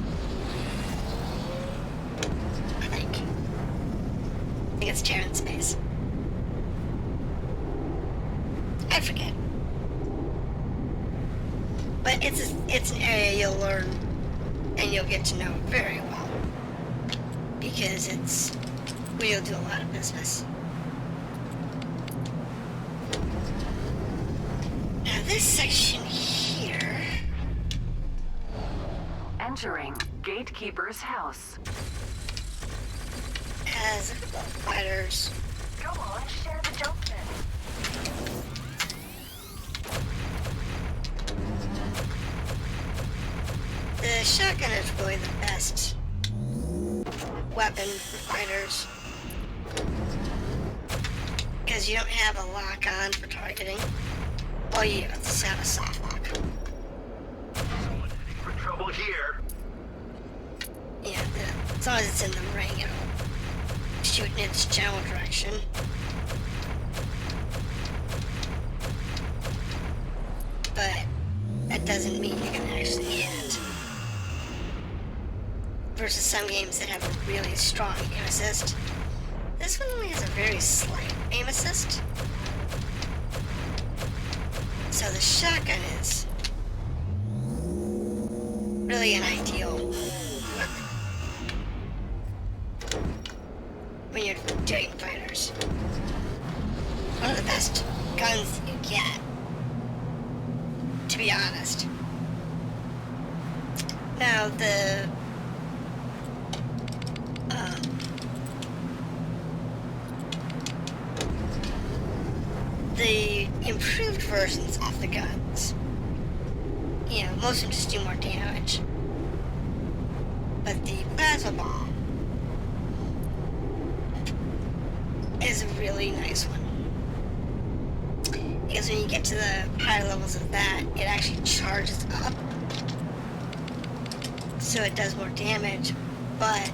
I think it's Terran space. I forget. But it's an area you'll learn and you'll get to know very well. Because it's where you'll do a lot of business. Now this section here... Entering gatekeeper's house. has a couple of fighters. Go on, share the jump then. The shotgun is really the best weapon for fighters. Because you don't have a lock on for targeting. All you have is a soft lock. Someone heading for trouble here. Yeah, as long as it's in the ring, it'll shoot in its general direction. But that doesn't mean you can actually hit. Versus some games that have a really strong aim assist. This one only has a very slight aim assist. So the shotgun is really an ideal weapon when you're doing fighters. One of the best guns you get, to be honest. Now the improved versions of the guns, you know, most of them just do more damage. But the plasma bomb is a really nice one. Because when you get to the higher levels of that, it actually charges up. So it does more damage, but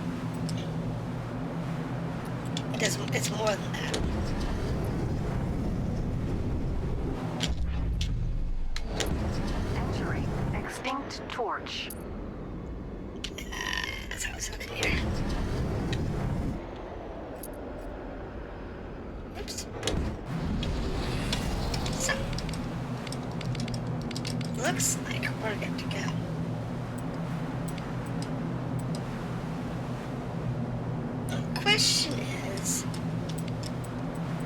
it's more than that. Entering extinct torch. That's how it's in here. Oops. So, looks like we're good to go. The question is,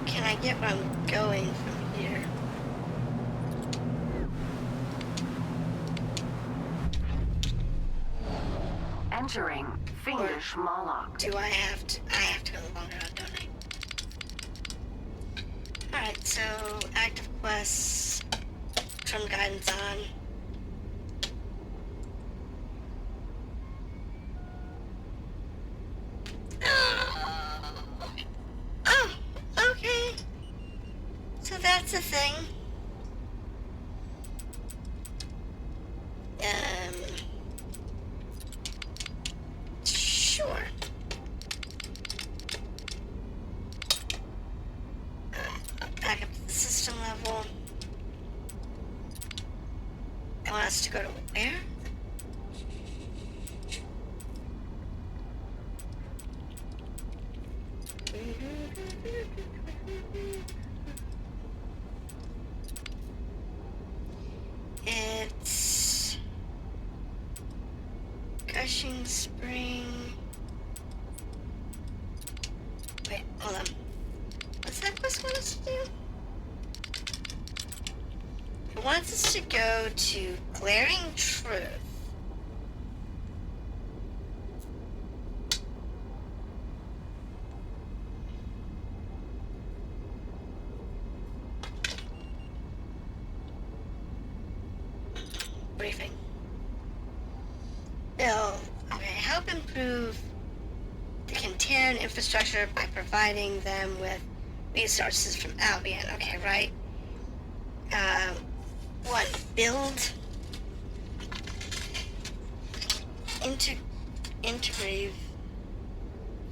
can I get where I'm going from here? Entering fiendish Moloch. Do I have to go the long route, don't I? Alright, so active quests, turn guidance on. Oh, okay. So that's a thing. Sure. Back up to the system level. I want us to go to where? It's Gushing Spring. Wait, hold on. What's that quest want us to do? wants us to go to Glaring Truth. Briefing. Bill, okay, help improve the container infrastructure by providing them with resources from Albion. Okay, right. One, build integrate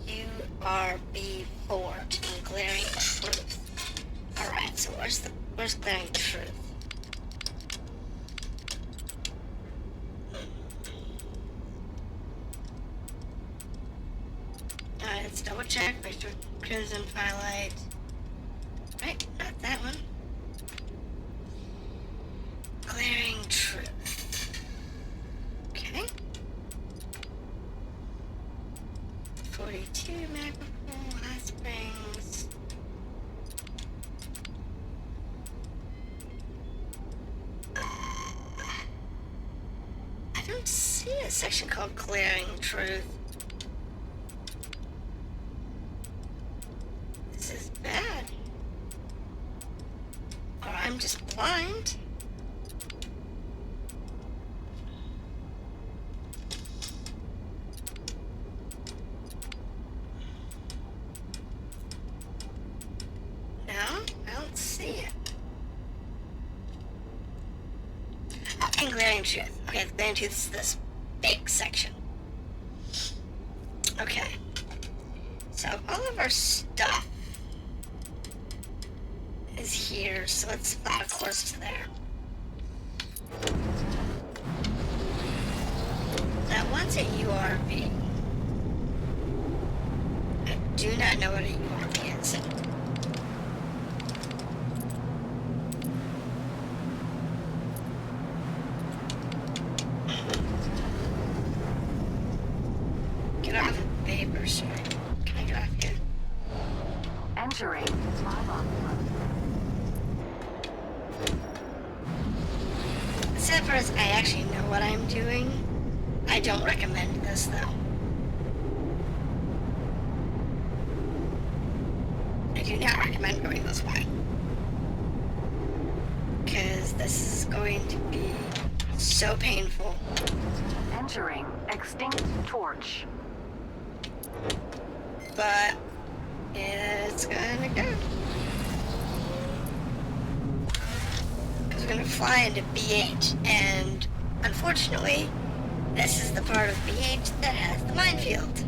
URB Fort in Glaring Truth. Alright, so where's Glaring Truth? Let's double check. Make sure Crimson Firelight. Right, not that one. Glaring Truth. Okay. 42 Macropool, Hot Springs. I don't see a section called Glaring Truth. This is bad. Or I'm just blind. No, I don't see it. Oh, and Glaring Truth. Okay, Glaring Truth is this big section. Okay. So all of our stuff is here, so let's fly a course to there. That one's a URV. I do not know what a URV is. Get off the paper, sir. Can I get off here? Entering. Except for as I actually know what I'm doing, I don't recommend this though. I do not recommend going this way. Because this is going to be so painful. Entering. Extinct torch. But it's gonna go. We're gonna fly into BH, and unfortunately, this is the part of BH that has the minefield.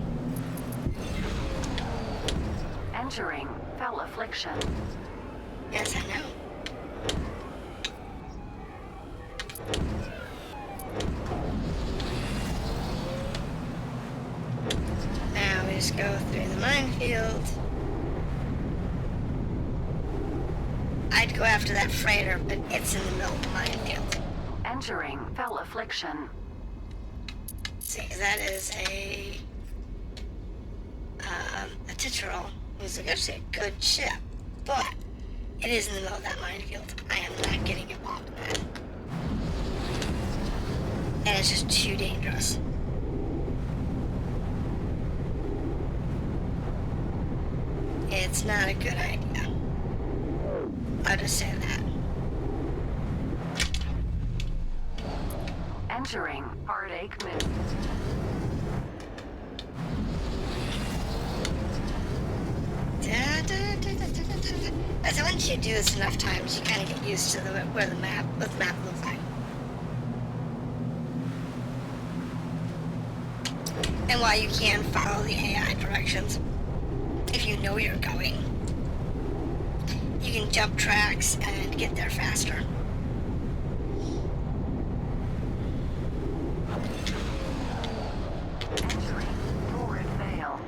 Entering. Fell affliction. Yes, I know. Now we just go through the minefield. I'd go after that freighter, but it's in the middle of the minefield. Entering. Fell affliction. See, that is a Titterol, who's actually a good ship, but it is in the middle of that minefield. I am not getting involved in that. And it's just too dangerous. It's not a good idea. I'll just say that. Entering. Heartache mid. So once you do this enough times, you kind of get used to what the map looks like. And why you can follow the AI directions. If you know where you're going, you can jump tracks and get there faster. Entering. Torrid Vale.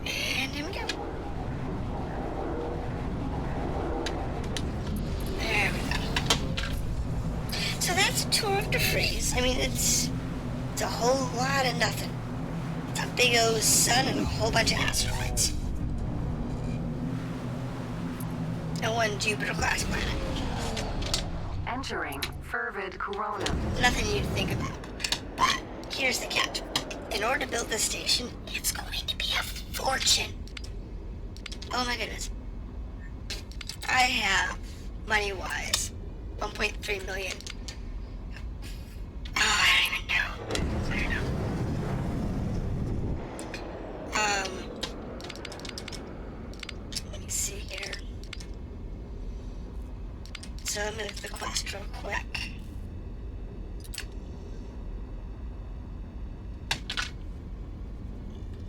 And here we go. There we go. So that's a tour of DeVries. I mean, it's a whole lot of nothing. It's a big old sun and a whole bunch of asteroids. and one Jupiter-class planet. Entering fervid corona. Nothing you'd think about. But here's the catch. In order to build this station, it's going to be a fortune. Oh my goodness. I have, money-wise, 1.3 million. Oh, I don't even know. Let me see here. So let me look at the quest real quick.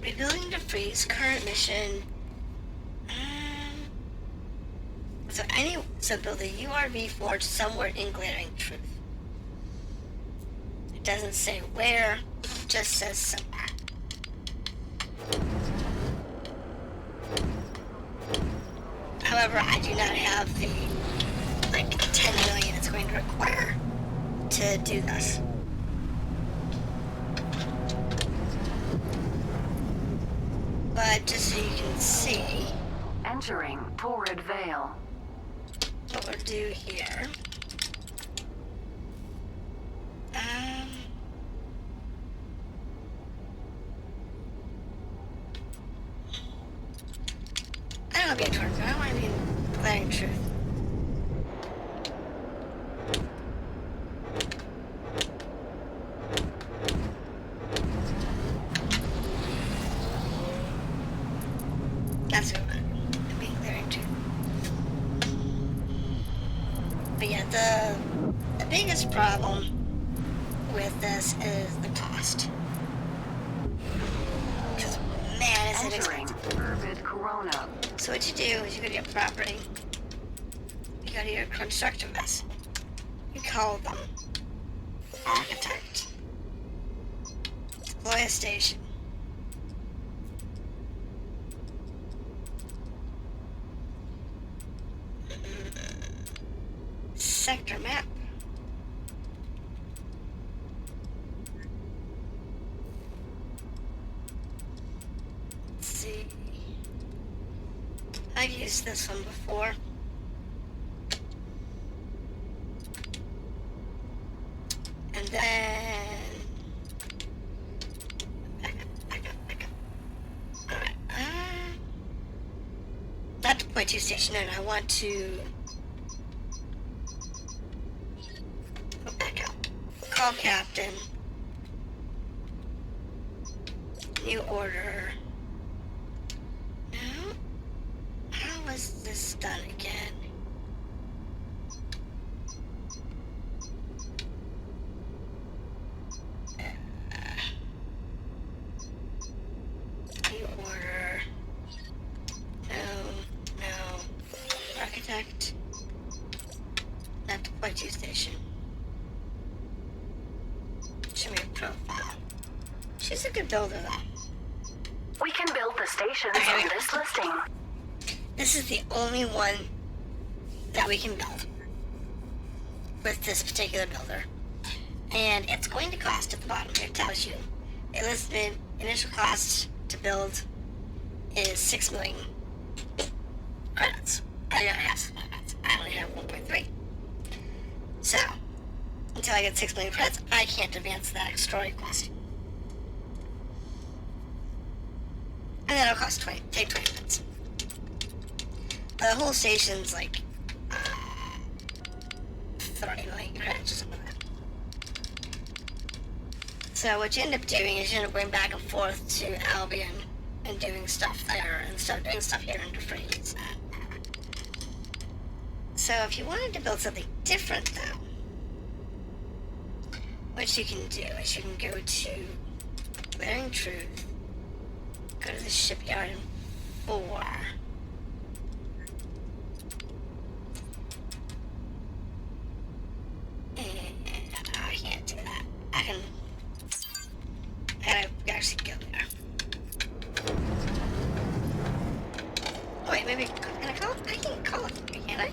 Rebuilding DeVries, current mission. So build a URV forge somewhere in Glaring Truth. It doesn't say where, it just says somewhere. However, I do not have the 10 million it's going to require to do this. But just so you can see Entering Torrid Vale. what we'll do here. I don't want to be a Torrid Vale, I want to be in Glaring Truth. That's what I want to be Glaring Truth. But yeah, the biggest problem with this is the cost. Because, man, is it Entering expensive. fervid corona. So what you do is you go to your property, you go to your construction base, you call them architect, deploy a station, sector map, let's see. I've used this one before. And then... back up. Alright, not deploy to station, and I want to... go back up. Call captain. New order. No? How was this done again? New order. No. Architect. Not deploy to station. Show me a profile. She's a good builder though. We can build the stations on this listing. This is the only one that we can build with this particular builder. And it's going to cost at the bottom here, it tells you. A listed initial cost to build is 6 million credits. I gotta have some credits. I only have 1.3. So, until I get 6 million credits, I can't advance that extra request. And then it'll cost 20 minutes. The whole station's like 30 million credits or something like that. So what you end up doing is you end up going back and forth to Albion and doing stuff there and doing stuff here in DeVries. So if you wanted to build something different though, what you can do is you can go to Glaring Truth, go to the shipyard in 4. I can't do that. I gotta actually go there. Oh, wait, maybe, can I call it? I can't call it, can I?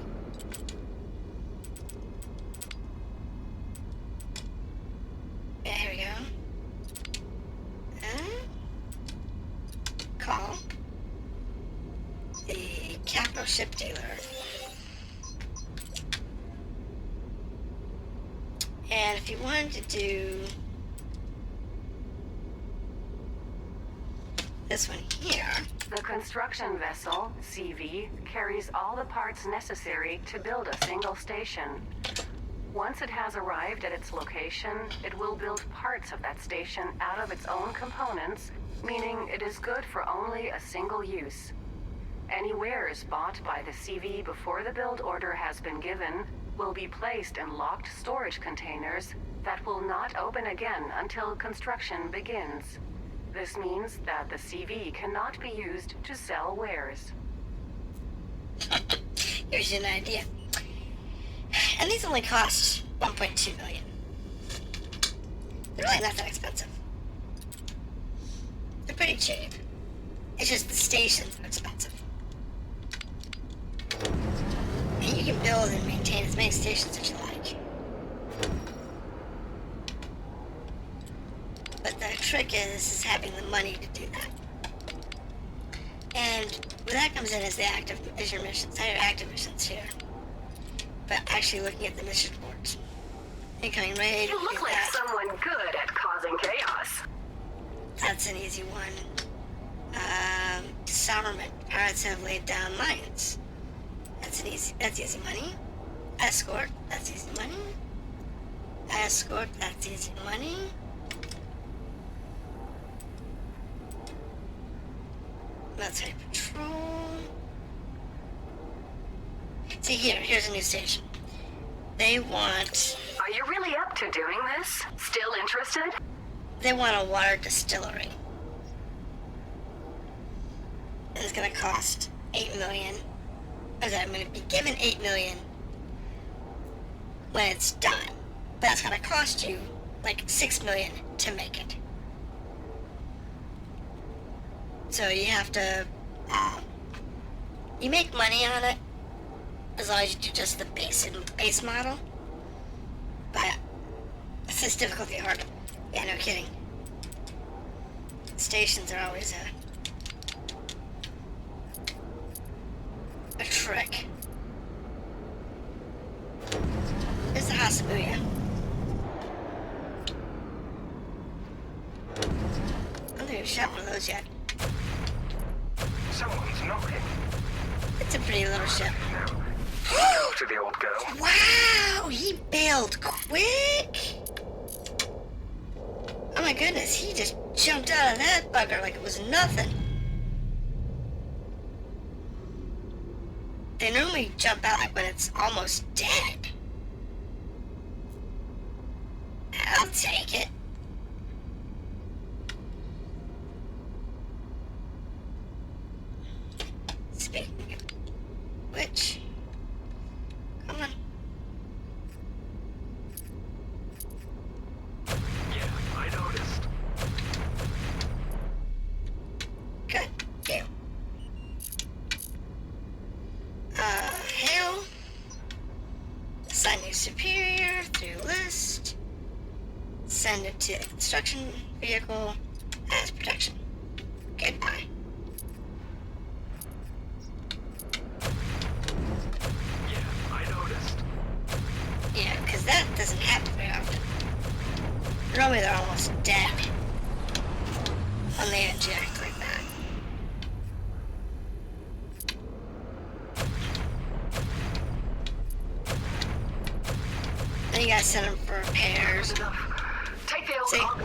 Yeah, here we go. Call the capital ship dealer And if you wanted to do this one here, The construction vessel, CV, carries all the parts necessary to build a single station. Once it has arrived at its location, it will build parts of that station out of its own components, meaning it is good for only a single use. Any wares bought by the CV before the build order has been given will be placed in locked storage containers that will not open again until construction begins. This means that the CV cannot be used to sell wares. here's an idea. And these only cost 1.2 million. They're really not that expensive. They're pretty cheap. It's just the stations are expensive. And you can build and maintain as many stations as you like. But the trick is having the money to do that. And where that comes in is your missions. I have active missions here. But actually looking at the mission boards. And coming right You look like someone good at causing chaos. That's an easy one. Disarmament. Pirates have laid down mines. That's easy money. Escort. That's easy money. Escort. That's easy money. Military patrol. See here's a new station. They want... Are you really up to doing this? Still interested? They want a water distillery. And it's gonna cost 8 million. I'm gonna be given 8 million when it's done. But that's gonna cost you like 6 million to make it. So you have to, you make money on it as long as you do just the base model. But it's just difficulty hard. Yeah, no kidding. Stations are always a trick. There's the Hasabuya. I don't think we've shot one of those yet. Someone's knocking. It's a pretty little ship. Talk to the old girl. Wow, he bailed quick. Oh my goodness, he just jumped out of that bugger like it was nothing. They normally jump out when it's almost dead. I'll take it. Speaking of which, come on. Yeah, I noticed. Good. Deal. Hail. Assign new superior through list. Send it to construction vehicle as protection. Goodbye. Yeah, I noticed. Yeah, because that doesn't happen very often. Normally they're almost dead when they inject like that. Then you gotta send them for repairs. Take the old See? car.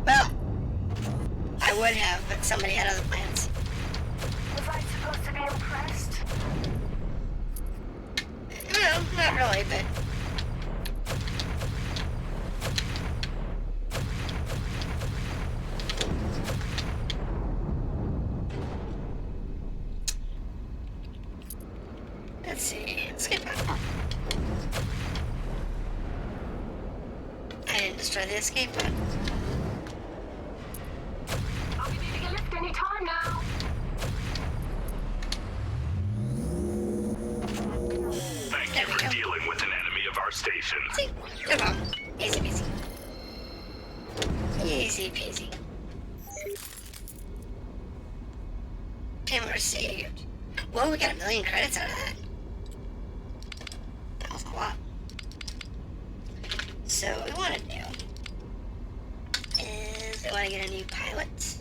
Well, I would have, but somebody had other plans. Was I supposed to be impressed? No, not really, but... Let's see, skip on. I didn't destroy the escape pod. I'll be needing a lift any time now. Thank There you we for go. dealing with an enemy of our station. See, no problem. Easy peasy. Easy peasy. Payment received. Whoa, we got 1 million credits out of that. That was a lot. So what we want to do is we want to get a new pilot,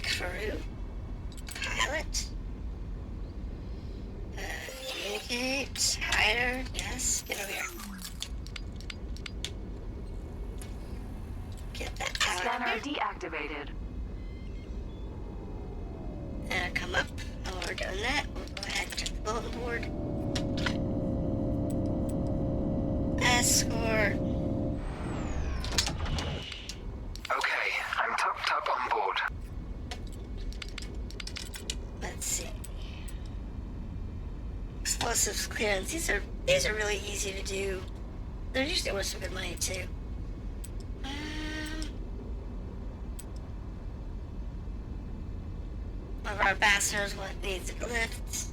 crew, pilot, communicate, hider, yes, get over here. Get that out Scanner of here. deactivated. And come up. And while we're doing that, we'll go ahead and check the bulletin board. Escort. Okay, I'm top on board. Let's see. Explosives clearance. These are really easy to do. They're usually worth some good money too. One of our ambassadors needs a lift.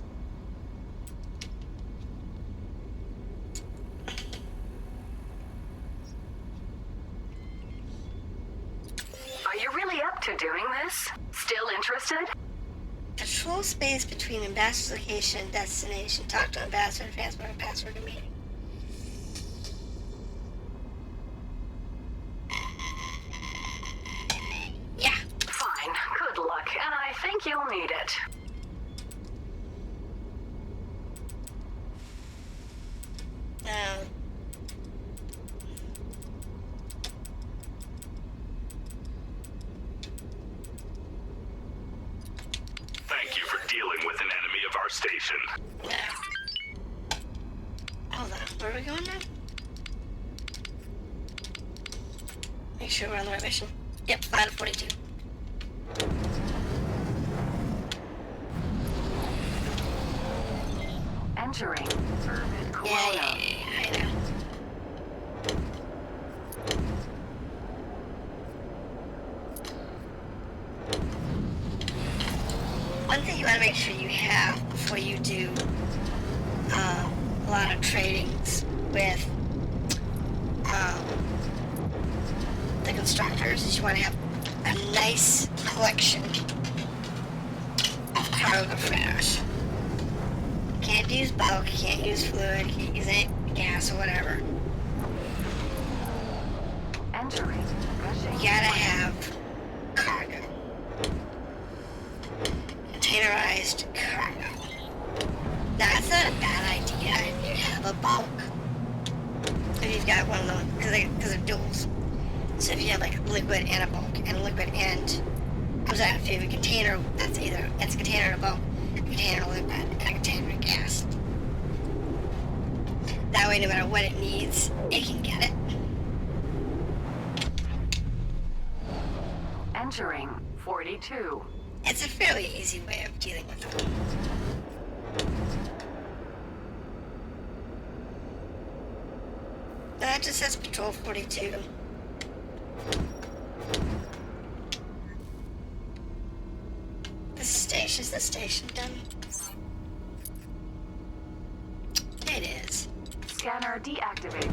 Are you really up to doing this? Still interested? Patrol space between ambassador's location and destination. Talk to ambassador, transport, password to meeting. Yeah. Fine. Good luck, and I think you'll need it. Thank you for dealing with an enemy of our station. No. Hold on. Where are we going now? Make sure we're on the right mission. Yep, 5 to 42. Entering Urban Corona. Yeah, I know. One thing you want to make sure you have before you do a lot of tradings with the constructors is you want to have a nice collection of cargo freighters. Can't use bulk, can't use fluid, can't use any gas or whatever. Entering Rushing. You gotta have cargo. Containerized cargo. Now, it's not a bad idea if you have a bulk. If you've got one of those, because they're duals. So if you have like a liquid and a bulk, and a liquid and comes out of a container, it's a container and a bulk, a container of liquid, and a container of gas. That way, no matter what it needs, it can get it. Entering 42. It's a fairly easy way of dealing with them. That just says Patrol 42. Is the station done? It is. Scanner deactivated.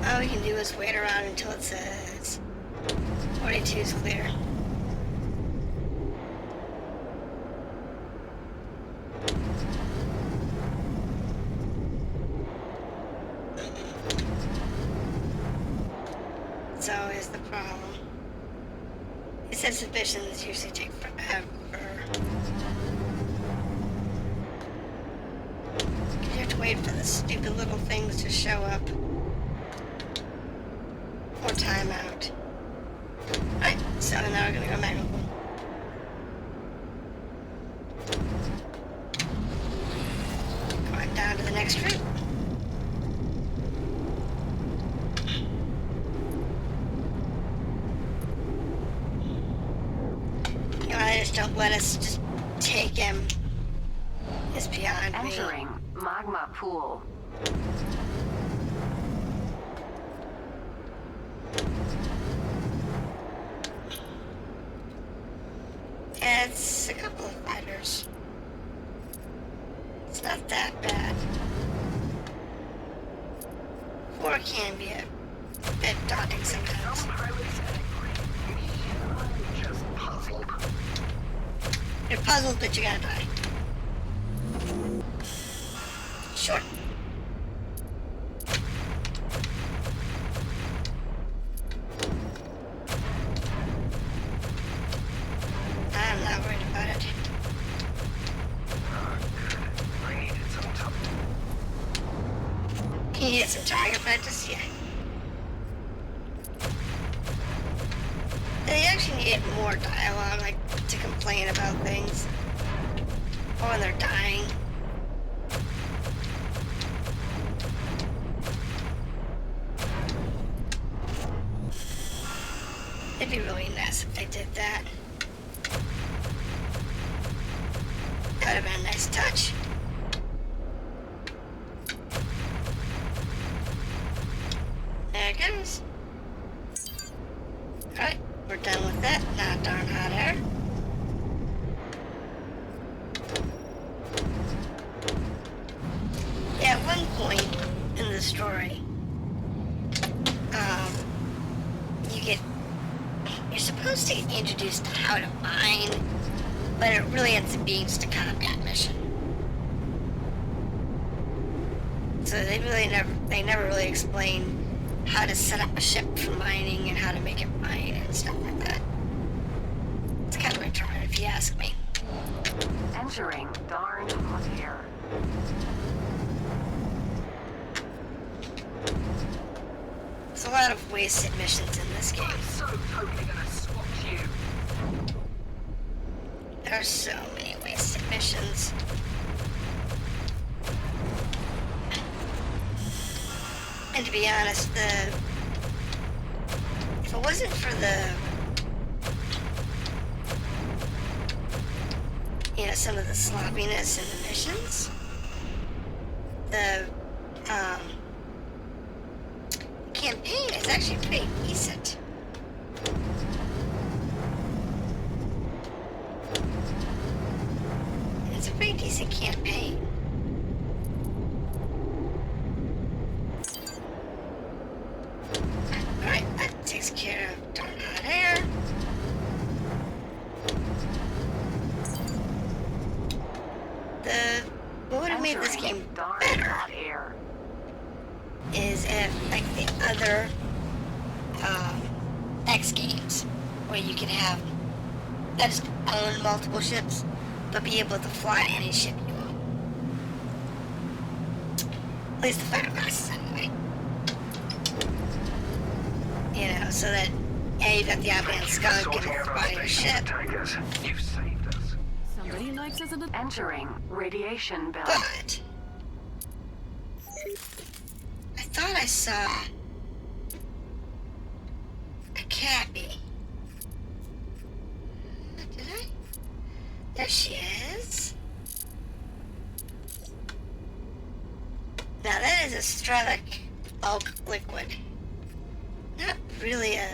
All we can do is wait around until it says 42 is clear. It's always the problem. He said submissions usually take forever. You have to wait for the stupid little things to show up. Or timeout. Alright, so now we're gonna go back. Going down to the next route. They just don't let us just take him. It's beyond me. Entering magma pool. It's a couple of fighters. It's not that bad. 4 can be a bit daunting sometimes. You're puzzled, but you gotta die. Sure. I'm not worried about it. Oh, good. I needed some time. Can you get some target practice? Yeah. They actually need more dialogue, like, to complain about things. Or when they're dying. It'd be really nice if they did that. That would have been a nice touch. There it goes. Alright, we're done with that. Now darn hot air. Yeah, at one point in the story, you're supposed to get introduced to how to mine, but it really ends up being just a combat mission. So they never really explain how to set up a ship for mining and how to make it mine and stuff like that. It's kind of retarded if you ask me. Entering darn hot air. There's a lot of wasted missions in this game. I'm so totally gonna swap you. There are so many wasted missions. And to be honest, if it wasn't for some of the sloppiness in the missions, the campaign is actually pretty decent. It's a pretty decent campaign. Alright, that takes care of darn hot air. What would have made this game better is if, like the other X games, where you can have not just own multiple ships, but be able to fly any ship you want. At least the fireclasses, anyway. So that, you've got the Albion Skunk and fly your ship. You've saved us. Somebody likes us at the... Entering radiation belt. But I thought I saw a Cappy. Did I? There she is. Now that is a Strelic bulk liquid. Not really a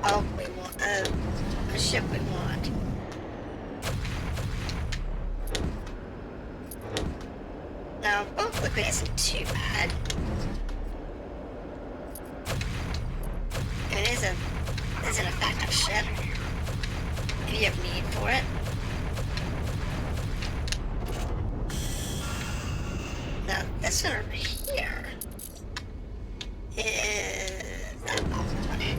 bulk we want, a ship we want. Now, bulk liquid isn't too bad. It is an effective ship, if you have need for it. Now, this one over here is that bulk liquid.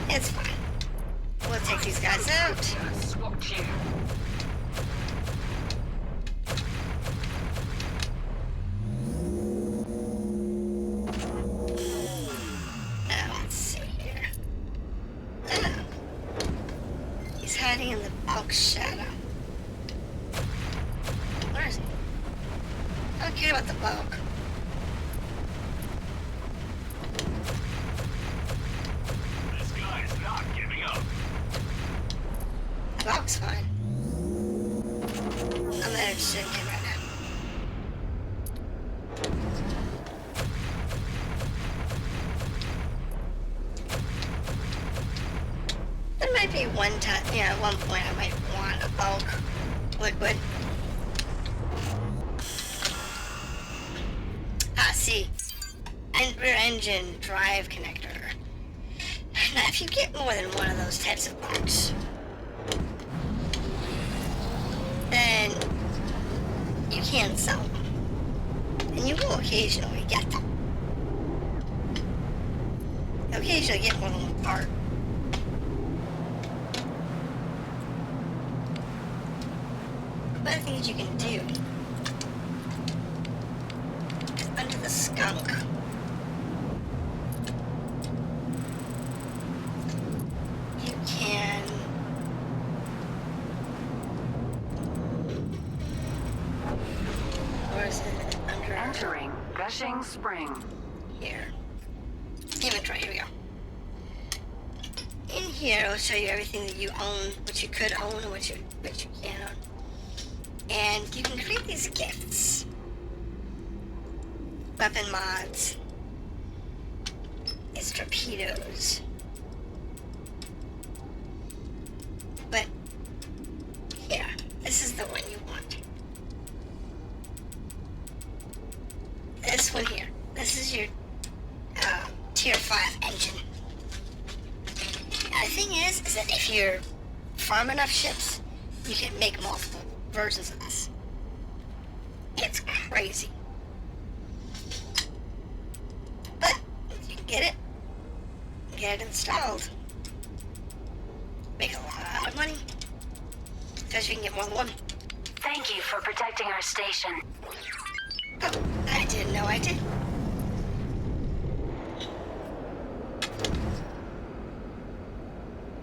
It's fine. We'll take these guys out. Swap you. Now, let's see here. Oh. He's hiding in the bulk shadow. Where is he? I don't care about the bulk. This guy is not giving up. The bulk's fine. I'm not interested in him right now. There might be one time, at one point I might want a bulk liquid. See. And rear engine drive connector. Now, if you get more than one of those types of bulks, can sell them. And you will occasionally get them. You'll occasionally get more than one part. But the things you can do is under the skunk. You can where is it? Under Entering Gushing Spring. here. Inventory, here we go. In here it'll show you everything that you own, what you could own and what you can't own. And you can create these gifts. Weapon mods. It's torpedoes. But here, this is the one you want. This one here. This is your tier 5 engine. Now the thing is that if you farm enough ships, you can make multiple versions of this. It's crazy. But you can get it installed. Make a lot of money. Especially if you can get more than one. Thank you for protecting our station. Oh, I didn't know I did.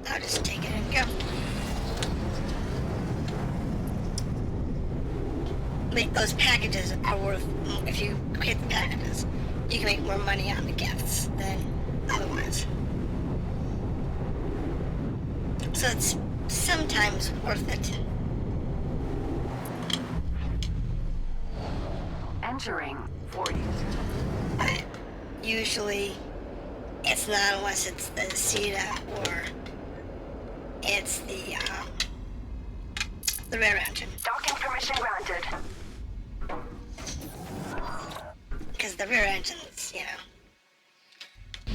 I'll just take it and go. But those packages are worth, if you create the packages, you can make more money on the gifts than otherwise. So it's sometimes worth it. Entering 40. But usually it's not unless it's the CETA or it's the rear engine. Docking permission granted. Because the rear engine's, you know,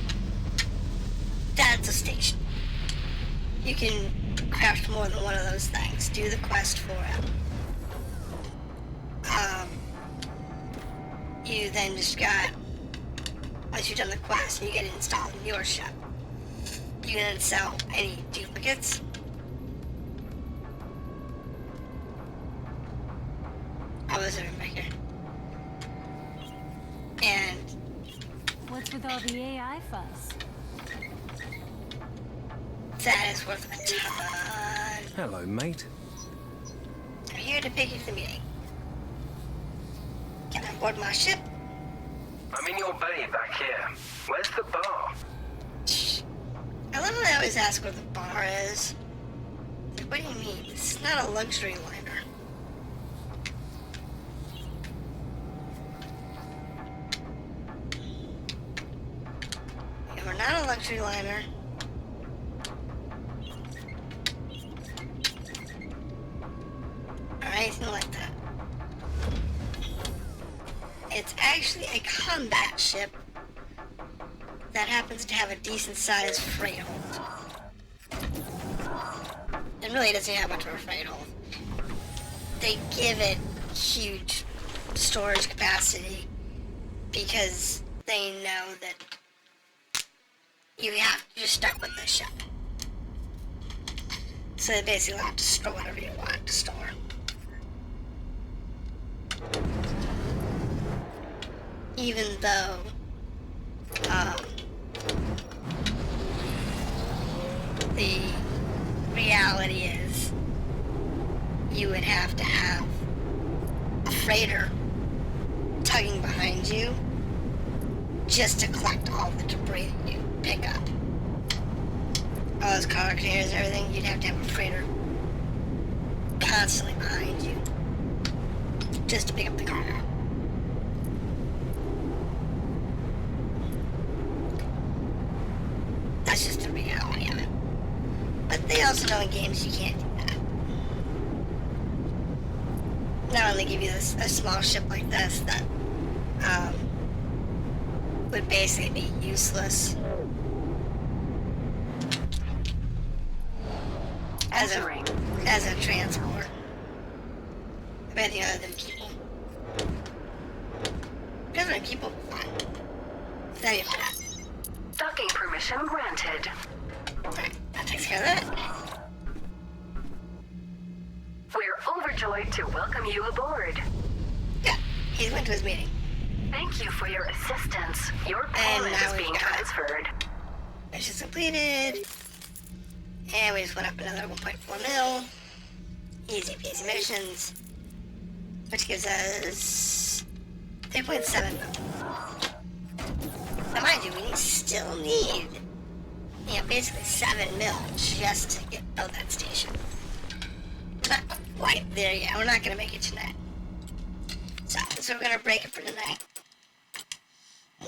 that's a station. You can craft more than one of those things. Do the quest for it. You then just got, once you've done the quest, you get it installed in your ship. You can then sell any duplicates. I was over here. And What's with all the AI fuss? that is worth a ton. Hello, mate. I'm here to pick you to the meeting. Can I board my ship? I'm in your bay back here. Where's the bar? I love how they always ask where the bar is. Like, what do you mean? It's not a luxury liner. Yeah, we're not a luxury liner. Or anything like that. It's actually a combat ship that happens to have a decent sized freight hold. It really doesn't have much of a freight hold. They give it huge storage capacity because they know that you have to just start with the ship. So they basically have to store whatever you want to store. Even though the reality is you would have to have a freighter tugging behind you just to collect all the debris that you pick up. All those car containers and everything, you'd have to have a freighter constantly behind you just to pick up the cargo. That's just the reality of it. But they also know in games you can't do that. Not only give you a small ship like this that would basically be useless as a transport of anything other than people. Because when people that'd be fun. Docking permission granted. Alright, that takes care of that. We're overjoyed to welcome you aboard. Yeah, he's went to his meeting. Thank you for your assistance. Your And payment now is we being got- transferred. Mission's completed. And we just went up another 1.4 mil. Easy peasy missions. Which gives us 3.7 mil. Now mind you, we still need, basically 7 mil just to build that station. Not quite there yet. We're not going to make it tonight. So we're going to break it for tonight.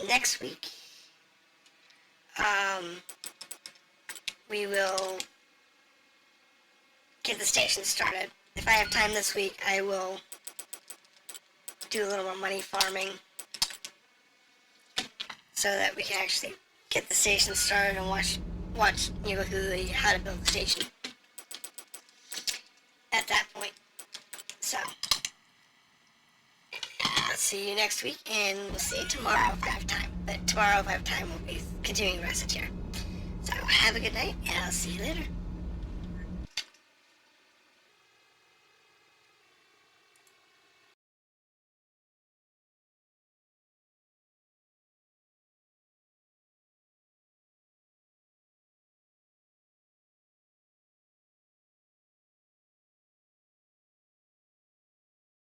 Next week, we will get the station started. If I have time this week, I will do a little more money farming so that we can actually get the station started and watch go through how to build the station at that point. So, I'll see you next week, and we'll see you tomorrow if I have time. But tomorrow, if I have time, we'll be continuing the rest of here. So, have a good night, and I'll see you later.